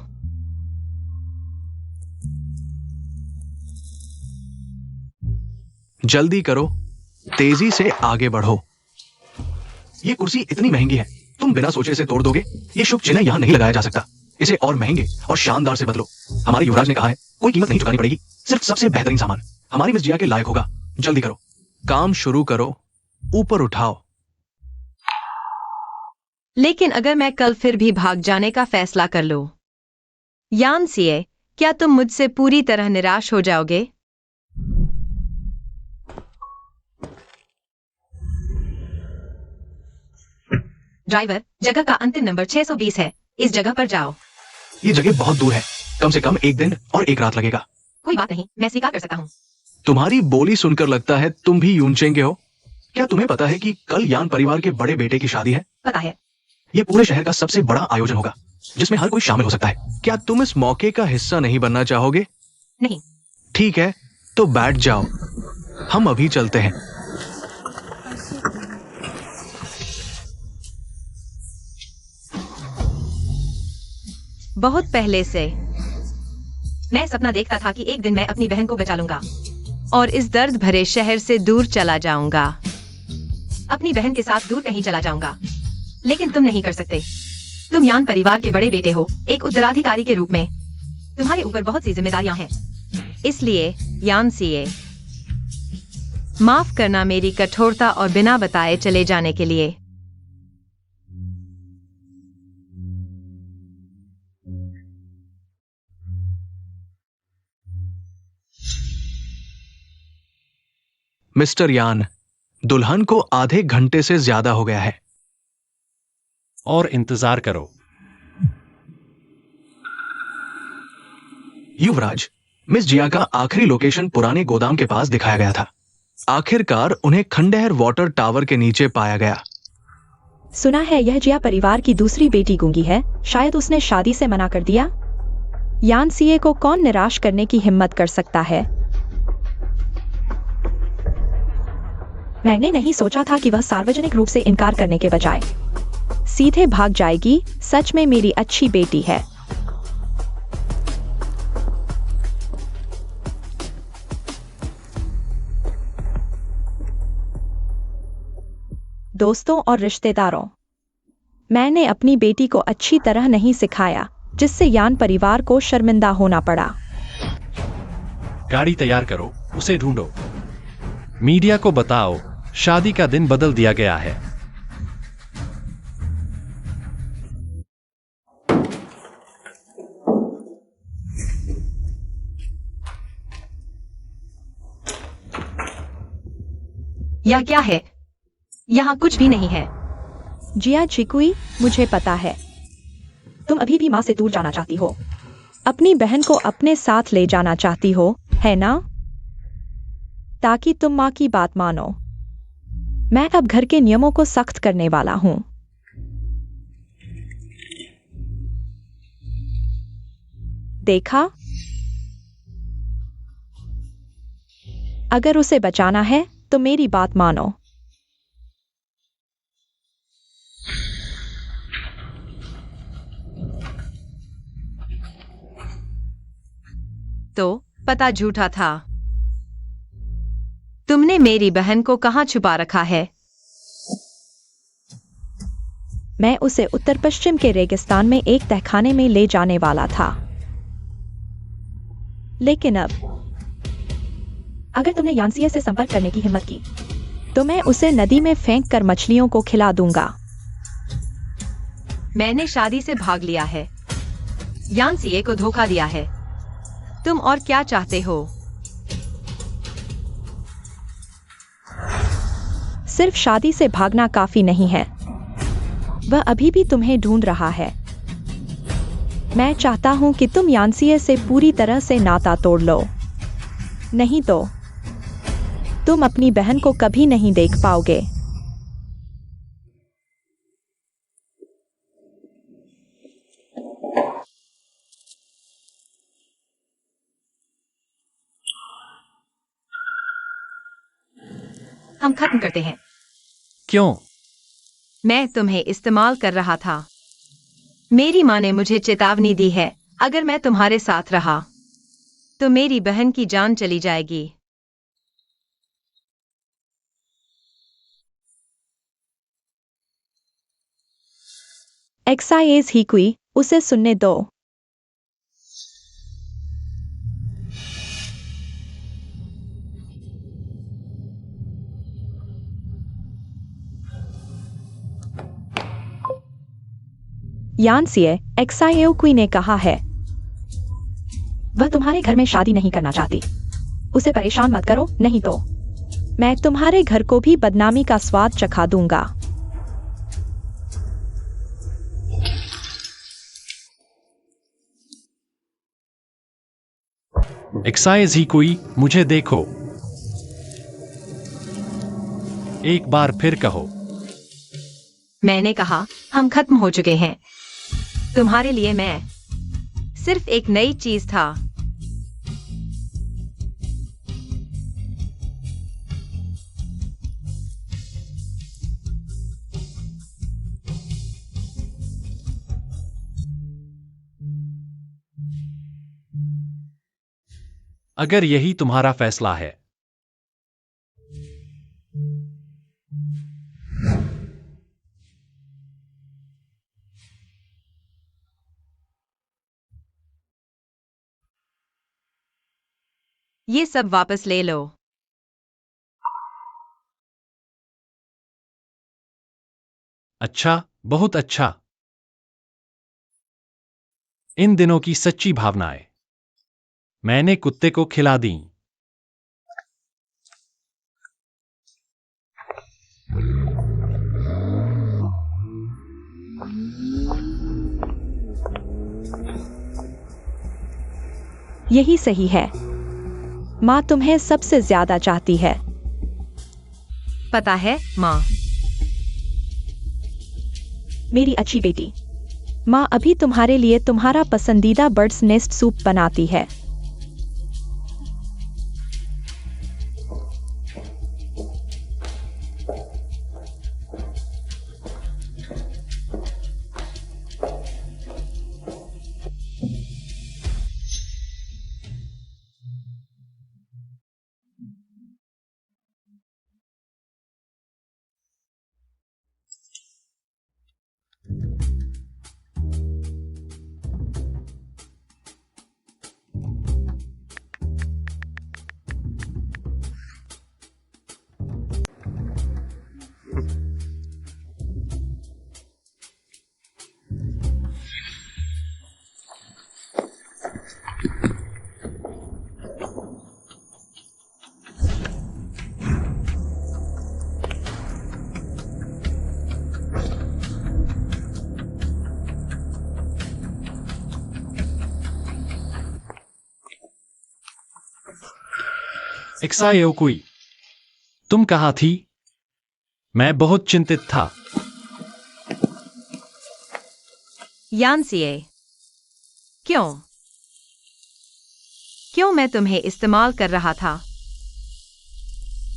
जल्दी करो, तेजी से आगे बढ़ो। ये कुर्सी इतनी महंगी है, तुम बिना सोचे इसे तोड़ दोगे? ये शुभ चिन्ह यहां नहीं लगाया जा सकता। इसे और महंगे और शानदार से बदलो। हमारे युवराज ने कहा है कोई कीमत नहीं चुकानी पड़ेगी, सिर्फ सबसे बेहतरीन सामान। हमारी मिस जिया के लायक होगा। जल्दी करो, काम शुरू करो, ऊपर उठाओ। लेकिन अगर मैं कल फिर भी भाग जाने का फैसला कर लूं, यानसीए, क्या तुम मुझसे पूरी तरह निराश हो जाओगे? ड्राइवर, जगह का अंतिम नंबर 620 है। इस जगह पर जाओ। ये जगह बहुत दूर है, कम से कम 1 दिन और 1 रात लगेगा। कोई बात नहीं, मैं स्वीकार कर सकता हूँ। तुम्हारी बोली सुनकर लगता है तुम भी यूनचेंगे हो। क्या तुम्हें पता है कि कल यान परिवार के बड़े बेटे की शादी है? पता है। ये पूरे शहर का सबसे बड़ा आयोजन होगा, जिसमें हर कोई शामिल हो सकता है। क्या तुम इस मौके का हिस्सा नहीं बनना चाहोगे? नहीं। ठीक है, तो बैठ जाओ, हम अभी चलते हैं। बहुत पहले से मैं सपना देखता था कि एक दिन मैं अपनी बहन को बचा लूंगा और इस दर्द भरे शहर से दूर चला जाऊंगा। अपनी बहन के साथ दूर कहीं चला जाऊंगा। लेकिन तुम नहीं कर सकते। तुम यान परिवार के बड़े बेटे हो, एक उत्तराधिकारी के रूप में। तुम्हारे ऊपर बहुत सी जिम्मेदारियां हैं। इसलिए यानसीए, माफ करना मेरी कठोरता और बिना बताए चले जाने के लिए। मिस्टर यान, दुल्हन को आधे घंटे से ज्यादा हो गया है। और इंतजार करो। युवराज, मिस जिया का आखिरी लोकेशन पुराने गोदाम के पास दिखाया गया था। आखिरकार उन्हें खंडहर वाटर टावर के नीचे पाया गया। सुना है यह जिया परिवार की दूसरी बेटी गूंगी है। शायद उसने शादी से मना कर दिया। यानसीए को कौन निराश करने की हिम्मत कर सकता है? मैंने नहीं सोचा था कि वह सार्वजनिक रूप से इनकार करने के बजाय सीधे भाग जाएगी। सच में मेरी अच्छी बेटी है। दोस्तों और रिश्तेदारों, मैंने अपनी बेटी को अच्छी तरह नहीं सिखाया। जिससे यान परिवार को शर्मिंदा होना पड़ा। गाड़ी तैयार करो, उसे ढूंढो। मीडिया को बताओ, शादी का दिन बदल दिया गया है। यह क्या है? यहाँ कुछ भी नहीं है। जिया चिकुई, मुझे पता है। तुम अभी भी माँ से दूर जाना चाहती हो। अपनी बहन को अपने साथ ले जाना चाहती हो, है ना? ताकि तुम माँ की बात मानो। मैं अब घर के नियमों को सख्त करने वाला हूँ। देखा? अगर उसे बचाना है तो मेरी बात मानो। तो पता झूठा था। तुमने मेरी बहन को कहाँ छुपा रखा है? मैं उसे उत्तर पश्चिम के रेगिस्तान में एक तहखाने में ले जाने वाला था। लेकिन अब अगर तुमने यानसिया से संपर्क करने की हिम्मत की तो मैं उसे नदी में फेंक कर मछलियों को खिला दूंगा। मैंने शादी से भाग लिया है, यानसीए को धोखा दिया है। तुम और क्या चाहते हो? सिर्फ शादी से भागना काफी नहीं है। वह अभी भी तुम्हें ढूंढ रहा है। मैं चाहता हूं कि तुम यानसिए से पूरी तरह से नाता तोड़ लो। नहीं तो तुम अपनी बहन को कभी नहीं देख पाओगे। हम खत्म करते हैं। क्यों? मैं तुम्हें इस्तेमाल कर रहा था। मेरी माँ ने मुझे चेतावनी दी है, अगर मैं तुम्हारे साथ रहा तो मेरी बहन की जान चली जाएगी। एक्साइज ही कोई, उसे सुनने दो। यानसिए, एक्साइओक्वी ने कहा है। वह तुम्हारे घर में शादी नहीं करना चाहती। उसे परेशान मत करो, नहीं तो मैं तुम्हारे घर को भी बदनामी का स्वाद चखा दूंगा। एक्साइज ही कोई, मुझे देखो। एक बार फिर कहो। मैंने कहा, हम खत्म हो चुके हैं। तुम्हारे लिए मैं सिर्फ एक नई चीज था। अगर यही तुम्हारा फैसला है। ये सब वापस ले लो। अच्छा, बहुत अच्छा। इन दिनों की सच्ची भावनाएं मैंने कुत्ते को खिला दी। यही सही है। माँ तुम्हें सबसे ज्यादा चाहती है। पता है माँ? मेरी अच्छी बेटी, माँ अभी तुम्हारे लिए तुम्हारा पसंदीदा बर्ड्स नेस्ट सूप बनाती है। एक्सायो कुई, तुम कहाँ थी? मैं बहुत चिंतित था। यानसीए, क्यों? क्यों मैं तुम्हें इस्तेमाल कर रहा था?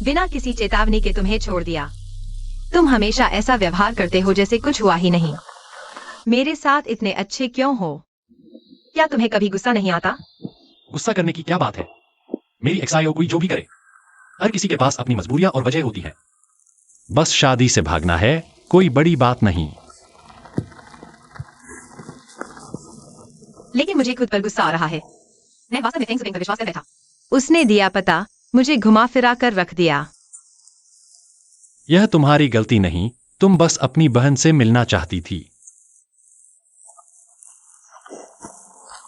बिना किसी चेतावनी के तुम्हें छोड़ दिया। तुम हमेशा ऐसा व्यवहार करते हो जैसे कुछ हुआ ही नहीं। मेरे साथ इतने अच्छे क्यों हो? क्या तुम्हें कभी गुस्सा नहीं आता? गुस्सा करने की क्या बात है? मेरी एक्सायो कोई जो भी करे, हर किसी के पास अपनी मजबूरियां और वजह होती है। बस शादी से भागना है, कोई बड़ी बात नहीं। लेकिन मुझे खुद पर गुस्सा आ रहा है। मैं वास्तव में फेंग सुपिंग पर विश्वास कर बैठा। उसने दिया पता, मुझे घुमा फिरा कर रख दिया। यह तुम्हारी गलती नहीं, तुम बस अपनी बहन से मिलना चाहती थी।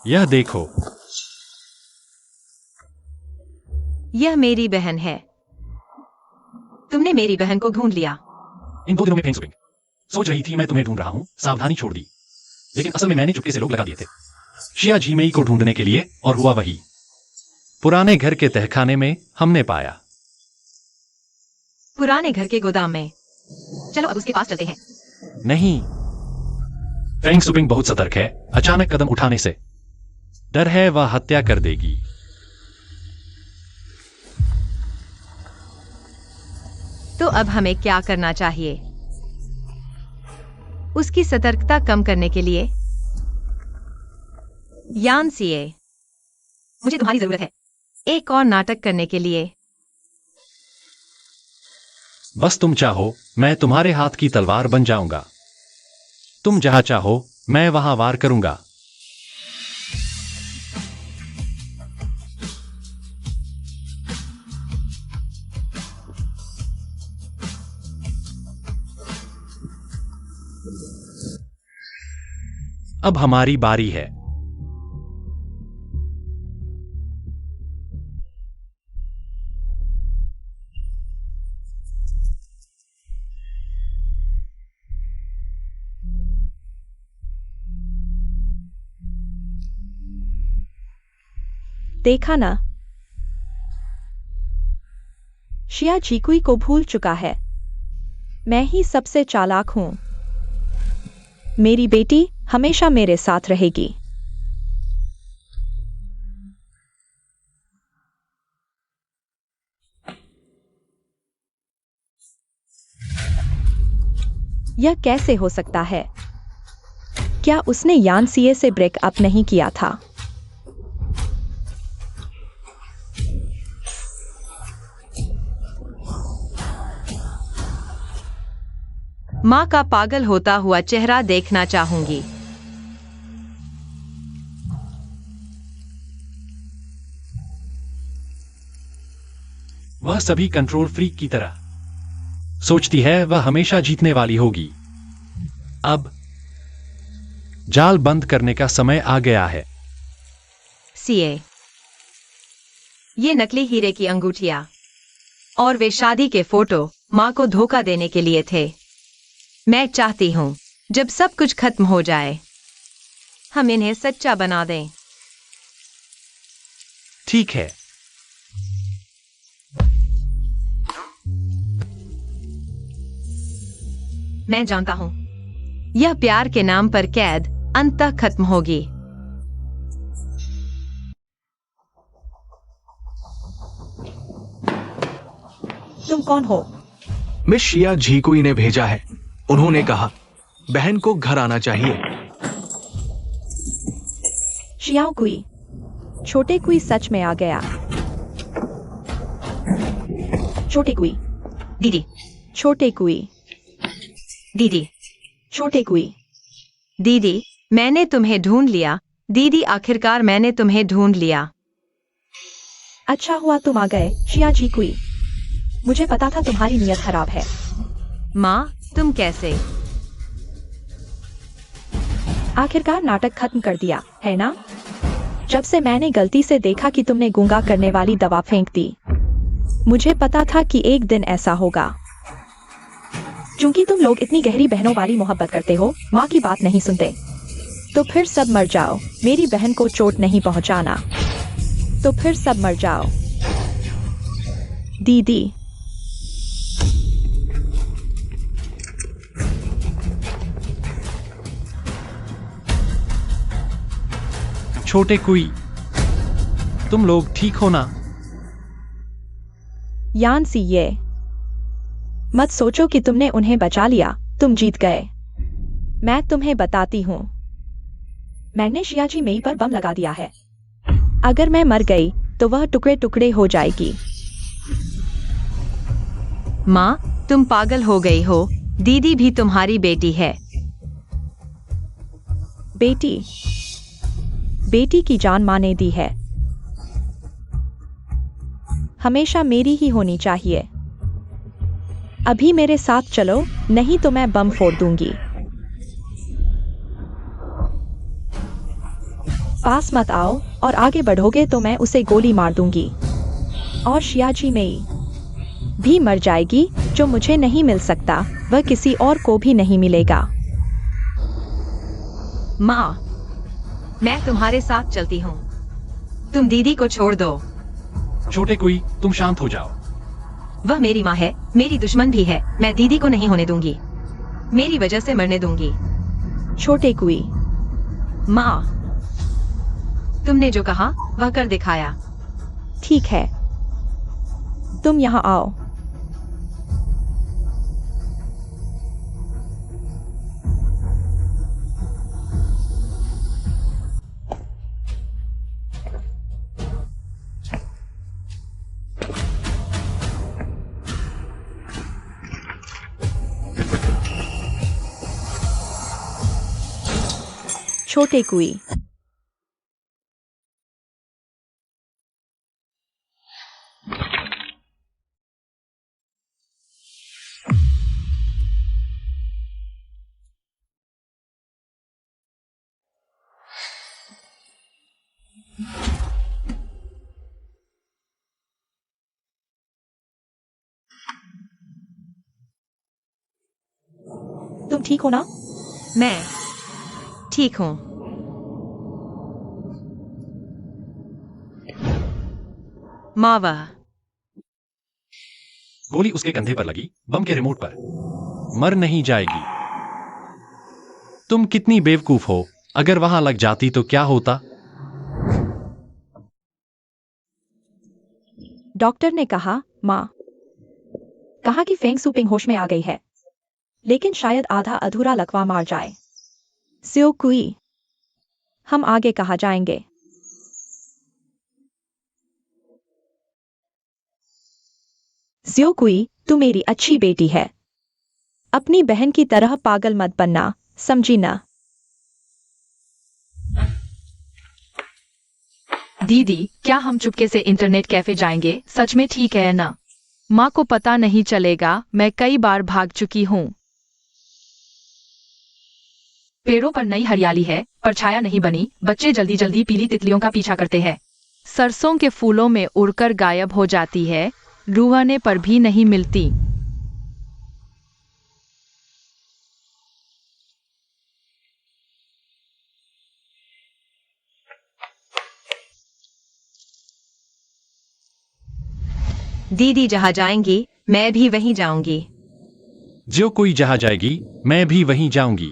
यह देखो, यह मेरी बहन है। तुमने मेरी बहन को ढूंढ लिया। इन 2 दिनों में फेंग सुपिंग सोच रही थी मैं तुम्हें ढूंढ रहा हूं, सावधानी छोड़ दी। लेकिन असल में मैंने चुपके से लोग लगा दिए थे शिया झीमेई को ढूंढने के लिए, और हुआ वही। पुराने घर के तहखाने में हमने पाया। पुराने घर के गोदाम में। चलो अब उसके पास चलते हैं। नहीं, फेंग सुपिंग बहुत सतर्क है। अचानक कदम उठाने से डर है वह हत्या कर देगी। तो अब हमें क्या करना चाहिए? उसकी सतर्कता कम करने के लिए? यानसीए, मुझे तुम्हारी जरूरत है, एक और नाटक करने के लिए। बस तुम चाहो, मैं तुम्हारे हाथ की तलवार बन जाऊंगा। तुम जहां चाहो, मैं वहां वार करूंगा। अब हमारी बारी है। देखा ना, शिया जीकुई को भूल चुका है। मैं ही सबसे चालाक हूं। मेरी बेटी हमेशा मेरे साथ रहेगी। यह कैसे हो सकता है? क्या उसने यानसीए से ब्रेकअप नहीं किया था? माँ का पागल होता हुआ चेहरा देखना चाहूंगी। वह सभी कंट्रोल फ्रीक की तरह सोचती है वह हमेशा जीतने वाली होगी। अब जाल बंद करने का समय आ गया है। सीए, ये नकली हीरे की अंगूठियां और वे शादी के फोटो माँ को धोखा देने के लिए थे। मैं चाहती हूँ जब सब कुछ खत्म हो जाए, हम इन्हें सच्चा बना दें। ठीक है। मैं जानता हूँ यह प्यार के नाम पर कैद अंततः खत्म होगी। तुम कौन हो? मिस शिया झीकुई ने भेजा है। उन्होंने कहा बहन को घर आना चाहिए। शियाओ कुई, छोटे कुई सच में आ गया। छोटे कुई, दीदी, छोटे कुई, दीदी, छोटे कुई। दीदी, मैंने तुम्हें ढूंढ लिया। दीदी, आखिरकार मैंने तुम्हें ढूंढ लिया। अच्छा हुआ तुम आ गए, शिया जीकुई। मुझे पता था तुम्हारी नीयत खराब है। माँ, तुम कैसे? आखिरकार नाटक खत्म कर दिया, है ना? जब से मैंने गलती से देखा कि तुमने गूंगा करने वाली दवा फेंक दी, मुझे पता था कि एक दिन ऐसा होगा। क्योंकि तुम लोग इतनी गहरी बहनों वाली मोहब्बत करते हो, माँ की बात नहीं सुनते, तो फिर सब मर जाओ। मेरी बहन को चोट नहीं पहुंचाना, तो फिर सब मर जाओ। दीदी, छोटे कुई, तुम लोग ठीक हो ना? यान सी ये मत सोचो कि तुमने उन्हें बचा लिया, तुम जीत गए। मैं तुम्हें बताती हूँ, मैंने शियाजी मेई पर बम लगा दिया है। अगर मैं मर गई तो वह टुकड़े टुकड़े हो जाएगी। माँ, तुम पागल हो गई हो। दीदी भी तुम्हारी बेटी है। बेटी? बेटी की जान माँ ने दी है, हमेशा मेरी ही होनी चाहिए। अभी मेरे साथ चलो, नहीं तो मैं बम फोड़ दूंगी। पास मत आओ, और आगे बढ़ोगे तो मैं उसे गोली मार दूंगी। और शियाजी मेई भी मर जाएगी। जो मुझे नहीं मिल सकता वह किसी और को भी नहीं मिलेगा। माँ, मैं तुम्हारे साथ चलती हूँ। तुम दीदी को छोड़ दो। छोटे कुई, तुम शांत हो जाओ। वह मेरी माँ है, मेरी दुश्मन भी है। मैं दीदी को नहीं होने दूंगी, मेरी वजह से मरने दूंगी। छोटे कुई, माँ, तुमने जो कहा वह कर दिखाया। ठीक है, तुम यहाँ आओ। छोटे कुई, तुम ठीक हो ना? मैं ठीक हूँ। माँ, वह गोली उसके कंधे पर लगी, बम के रिमोट पर। मर नहीं जाएगी। तुम कितनी बेवकूफ हो। अगर वहां लग जाती तो क्या होता? डॉक्टर ने कहा, माँ, कहा कि फेंग सुपिंग होश में आ गई है, लेकिन शायद आधा अधूरा लकवा मार जाए। स्यो कुई, हम आगे कहाँ जाएंगे? स्यो कुई, तू मेरी अच्छी बेटी है। अपनी बहन की तरह पागल मत बनना, समझी ना? दीदी, क्या हम चुपके से इंटरनेट कैफे जाएंगे? सच में ठीक है ना? माँ को पता नहीं चलेगा, मैं कई बार भाग चुकी हूँ। पेड़ों पर नई हरियाली है, परछाया नहीं बनी। बच्चे जल्दी जल्दी पीली तितलियों का पीछा करते हैं। सरसों के फूलों में उड़कर गायब हो जाती है, रूहने पर भी नहीं मिलती। दीदी जहाँ जाएंगी मैं भी वहीं जाऊंगी। जो कोई जहां जाएगी, मैं भी वहीं जाऊंगी।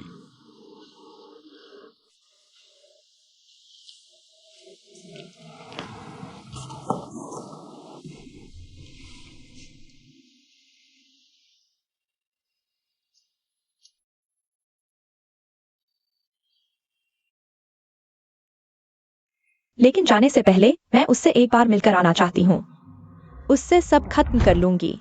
लेकिन जाने से पहले मैं उससे एक बार मिलकर आना चाहती हूँ। उससे सब खत्म कर लूंगी।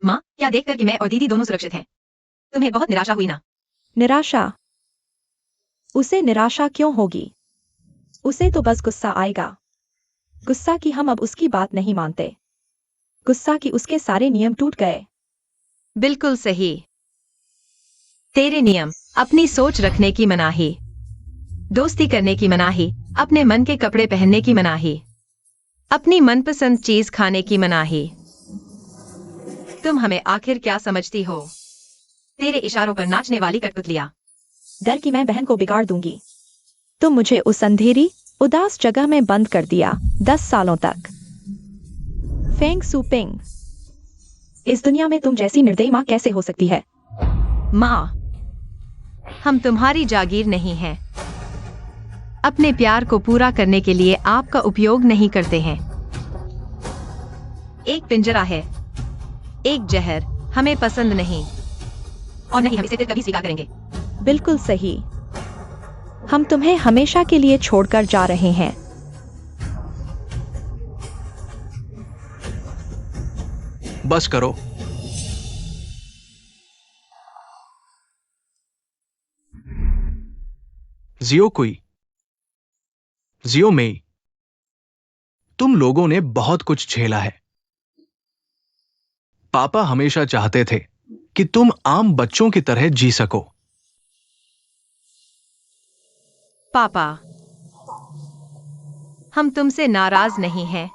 माँ, क्या देखकर कि मैं और दीदी दोनों सुरक्षित हैं, तुम्हें बहुत निराशा हुई ना? निराशा? उसे निराशा क्यों होगी? उसे तो बस गुस्सा आएगा। गुस्सा कि हम अब उसकी बात नहीं मानते। गुस्सा कि उसके सारे नियम टूट गए। बिल्कुल सही। तेरे नियम, अपनी सोच रखने की मनाही, दोस्ती करने की मनाही, अपने मन के कपड़े पहनने की मनाही, अपनी मनपसंद चीज खाने की मनाही। तुम हमें आखिर क्या समझती हो? तेरे इशारों पर नाचने वाली कठपुतलियां। डर कि मैं बहन को बिगाड़ दूंगी। तुम मुझे उस अंधेरी, उदास जगह में बंद कर दिया 10 सालों तक। फेंग सुपिंग, इस दुनिया में तुम जैसी निर्दयी माँ कैसे हो सकती है? माँ, हम तुम्हारी जागीर नहीं हैं। अपने प्यार को पूरा करने के लिए आपका उपयोग नहीं करते हैं। एक पिंजरा है, एक जहर हमें पसंद नहीं, और नहीं हम इसे कभी स्वीकार करेंगे। बिल्कुल सही। हम तुम्हें हमेशा के लिए छोड़कर जा रहे हैं। बस करो। जियो कुई, जियो मेई, तुम लोगों ने बहुत कुछ झेला है। पापा हमेशा चाहते थे कि तुम आम बच्चों की तरह जी सको। पापा, हम तुमसे नाराज नहीं हैं।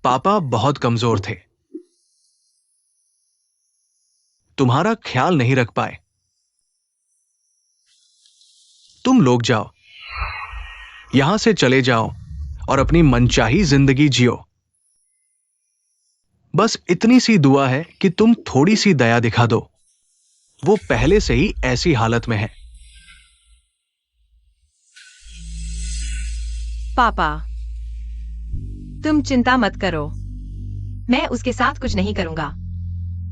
पापा बहुत कमजोर थे, तुम्हारा ख्याल नहीं रख पाए। तुम लोग जाओ, यहां से चले जाओ और अपनी मनचाही जिंदगी जियो। बस इतनी सी दुआ है कि तुम थोड़ी सी दया दिखा दो। वो पहले से ही ऐसी हालत में है। पापा, तुम चिंता मत करो, मैं उसके साथ कुछ नहीं करूंगा।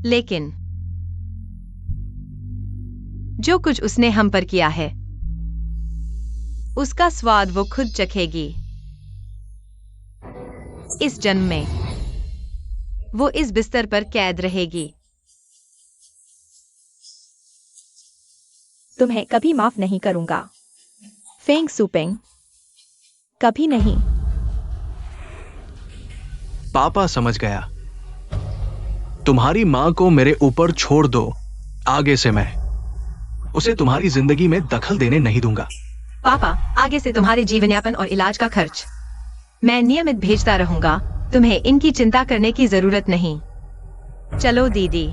लेकिन जो कुछ उसने हम पर किया है, उसका स्वाद वो खुद चखेगी। इस जन्म में वो इस बिस्तर पर कैद रहेगी। तुम्हें कभी माफ नहीं करूंगा, फेंग सुपिंग, कभी नहीं। पापा समझ गया। तुम्हारी मां को मेरे ऊपर छोड़ दो। आगे से मैं उसे तुम्हारी जिंदगी में दखल देने नहीं दूंगा। पापा, आगे से तुम्हारे जीवन यापन और इलाज का खर्च मैं नियमित भेजता रहूंगा। तुम्हें इनकी चिंता करने की जरूरत नहीं। चलो दीदी।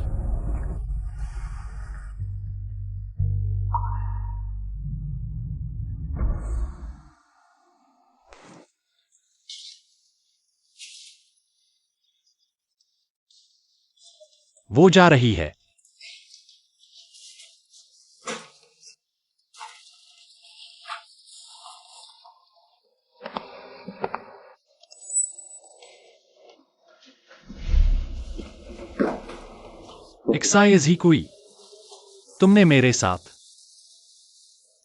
वो जा रही है। एक्साइज ही कोई, तुमने मेरे साथ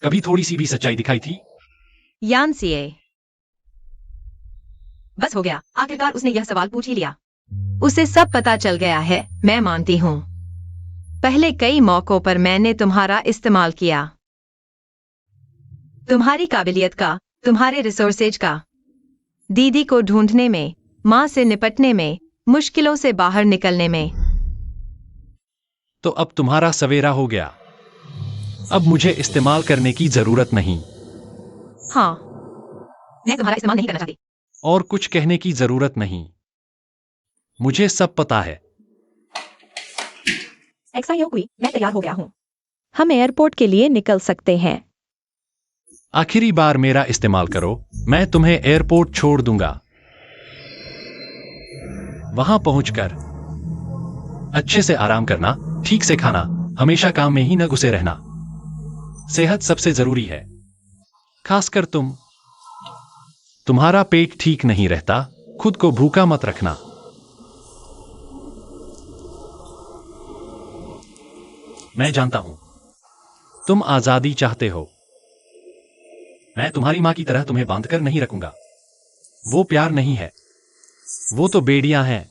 कभी थोड़ी सी भी सच्चाई दिखाई थी? यान सीए, बस हो गया। आखिरकार उसने यह सवाल पूछ ही लिया। उसे सब पता चल गया है। मैं मानती हूं, पहले कई मौकों पर मैंने तुम्हारा इस्तेमाल किया, तुम्हारी काबिलियत का, तुम्हारे रिसोर्सेज का, दीदी को ढूंढने में, मां से निपटने में, मुश्किलों से बाहर निकलने में। तो अब तुम्हारा सवेरा हो गया। अब मुझे इस्तेमाल करने की जरूरत नहीं। हाँ, मैं तुम्हारा इस्तेमाल नहीं करना चाहती। और कुछ कहने की जरूरत नहीं। मुझे सब पता है। एक्सायोकुई, मैं तैयार हो गया हूं। हम एयरपोर्ट के लिए निकल सकते हैं। आखिरी बार मेरा इस्तेमाल करो, मैं तुम्हें एयरपोर्ट छोड़ दूंगा। वहां पहुंचकर अच्छे से आराम करना, ठीक से खाना, हमेशा काम में ही न घुसे रहना। सेहत सबसे जरूरी है, खासकर तुम्हारा पेट ठीक नहीं रहता, खुद को भूखा मत रखना। मैं जानता हूं तुम आजादी चाहते हो। मैं तुम्हारी मां की तरह तुम्हें बांधकर नहीं रखूंगा। वो प्यार नहीं है, वो तो बेड़ियां हैं।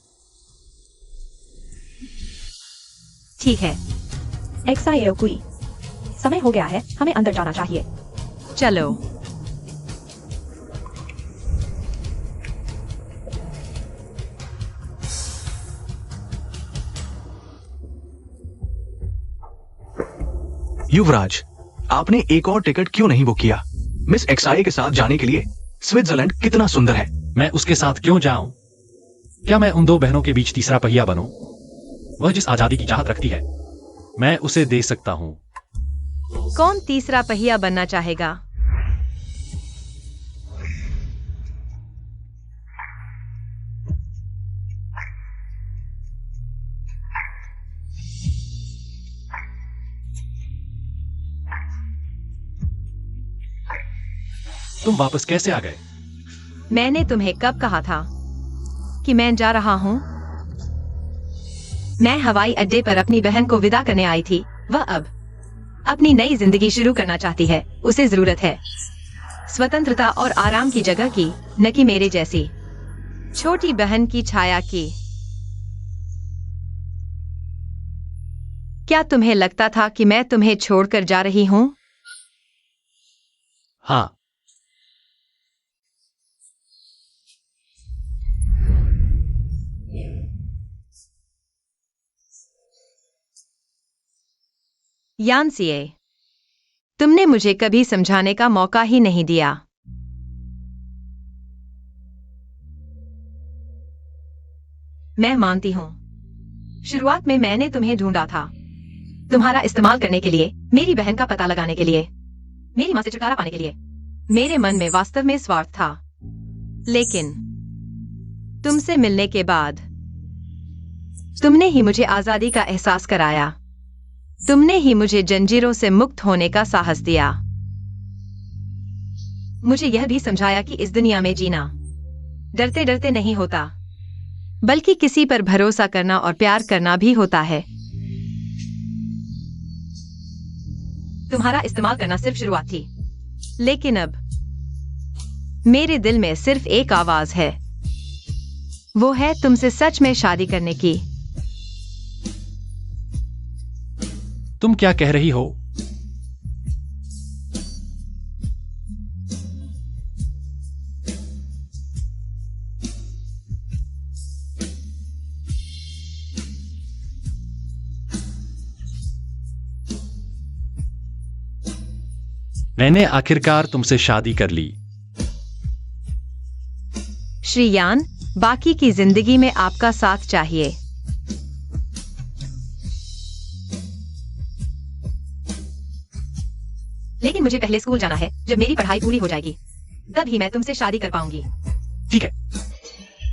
ठीक है, एक्सायोकुई, समय हो गया है, हमें अंदर जाना चाहिए। चलो। युवराज, आपने एक और टिकट क्यों नहीं बुक किया? मिस एक्साई के साथ जाने के लिए स्विट्जरलैंड कितना सुंदर है। मैं उसके साथ क्यों जाऊं? क्या मैं उन दो बहनों के बीच तीसरा पहिया बनूं? वह जिस आजादी की चाहत रखती है, मैं उसे दे सकता हूँ। कौन तीसरा पहिया बनना चाहेगा? तुम वापस कैसे आ गए? मैंने तुम्हें कब कहा था कि मैं जा रहा हूँ? मैं हवाई अड्डे पर अपनी बहन को विदा करने आई थी। वह अब अपनी नई जिंदगी शुरू करना चाहती है। उसे जरूरत है स्वतंत्रता और आराम की जगह की, न कि मेरे जैसी छोटी बहन की छाया की। क्या तुम्हें लगता था कि मैं तुम्हें छोड़कर जा रही हूँ? हाँ। यानसीए, तुमने मुझे कभी समझाने का मौका ही नहीं दिया। मैं मानती हूँ, शुरुआत में मैंने तुम्हें ढूंढा था, तुम्हारा इस्तेमाल करने के लिए, मेरी बहन का पता लगाने के लिए, मेरी मां से छुटकारा पाने के लिए। मेरे मन में वास्तव में स्वार्थ था, लेकिन तुमसे मिलने के बाद तुमने ही मुझे आजादी का एहसास कराया। तुमने ही मुझे जंजीरों से मुक्त होने का साहस दिया। मुझे यह भी समझाया कि इस दुनिया में जीना डरते डरते नहीं होता, बल्कि किसी पर भरोसा करना और प्यार करना भी होता है। तुम्हारा इस्तेमाल करना सिर्फ शुरुआत थी, लेकिन अब मेरे दिल में सिर्फ एक आवाज है। वो है तुमसे सच में शादी करने की। तुम क्या कह रही हो? मैंने आखिरकार तुमसे शादी कर ली। श्री यान, बाकी की जिंदगी में आपका साथ चाहिए। लेकिन मुझे पहले स्कूल जाना है। जब मेरी पढ़ाई पूरी हो जाएगी, तब ही मैं तुमसे शादी कर पाऊंगी। ठीक है।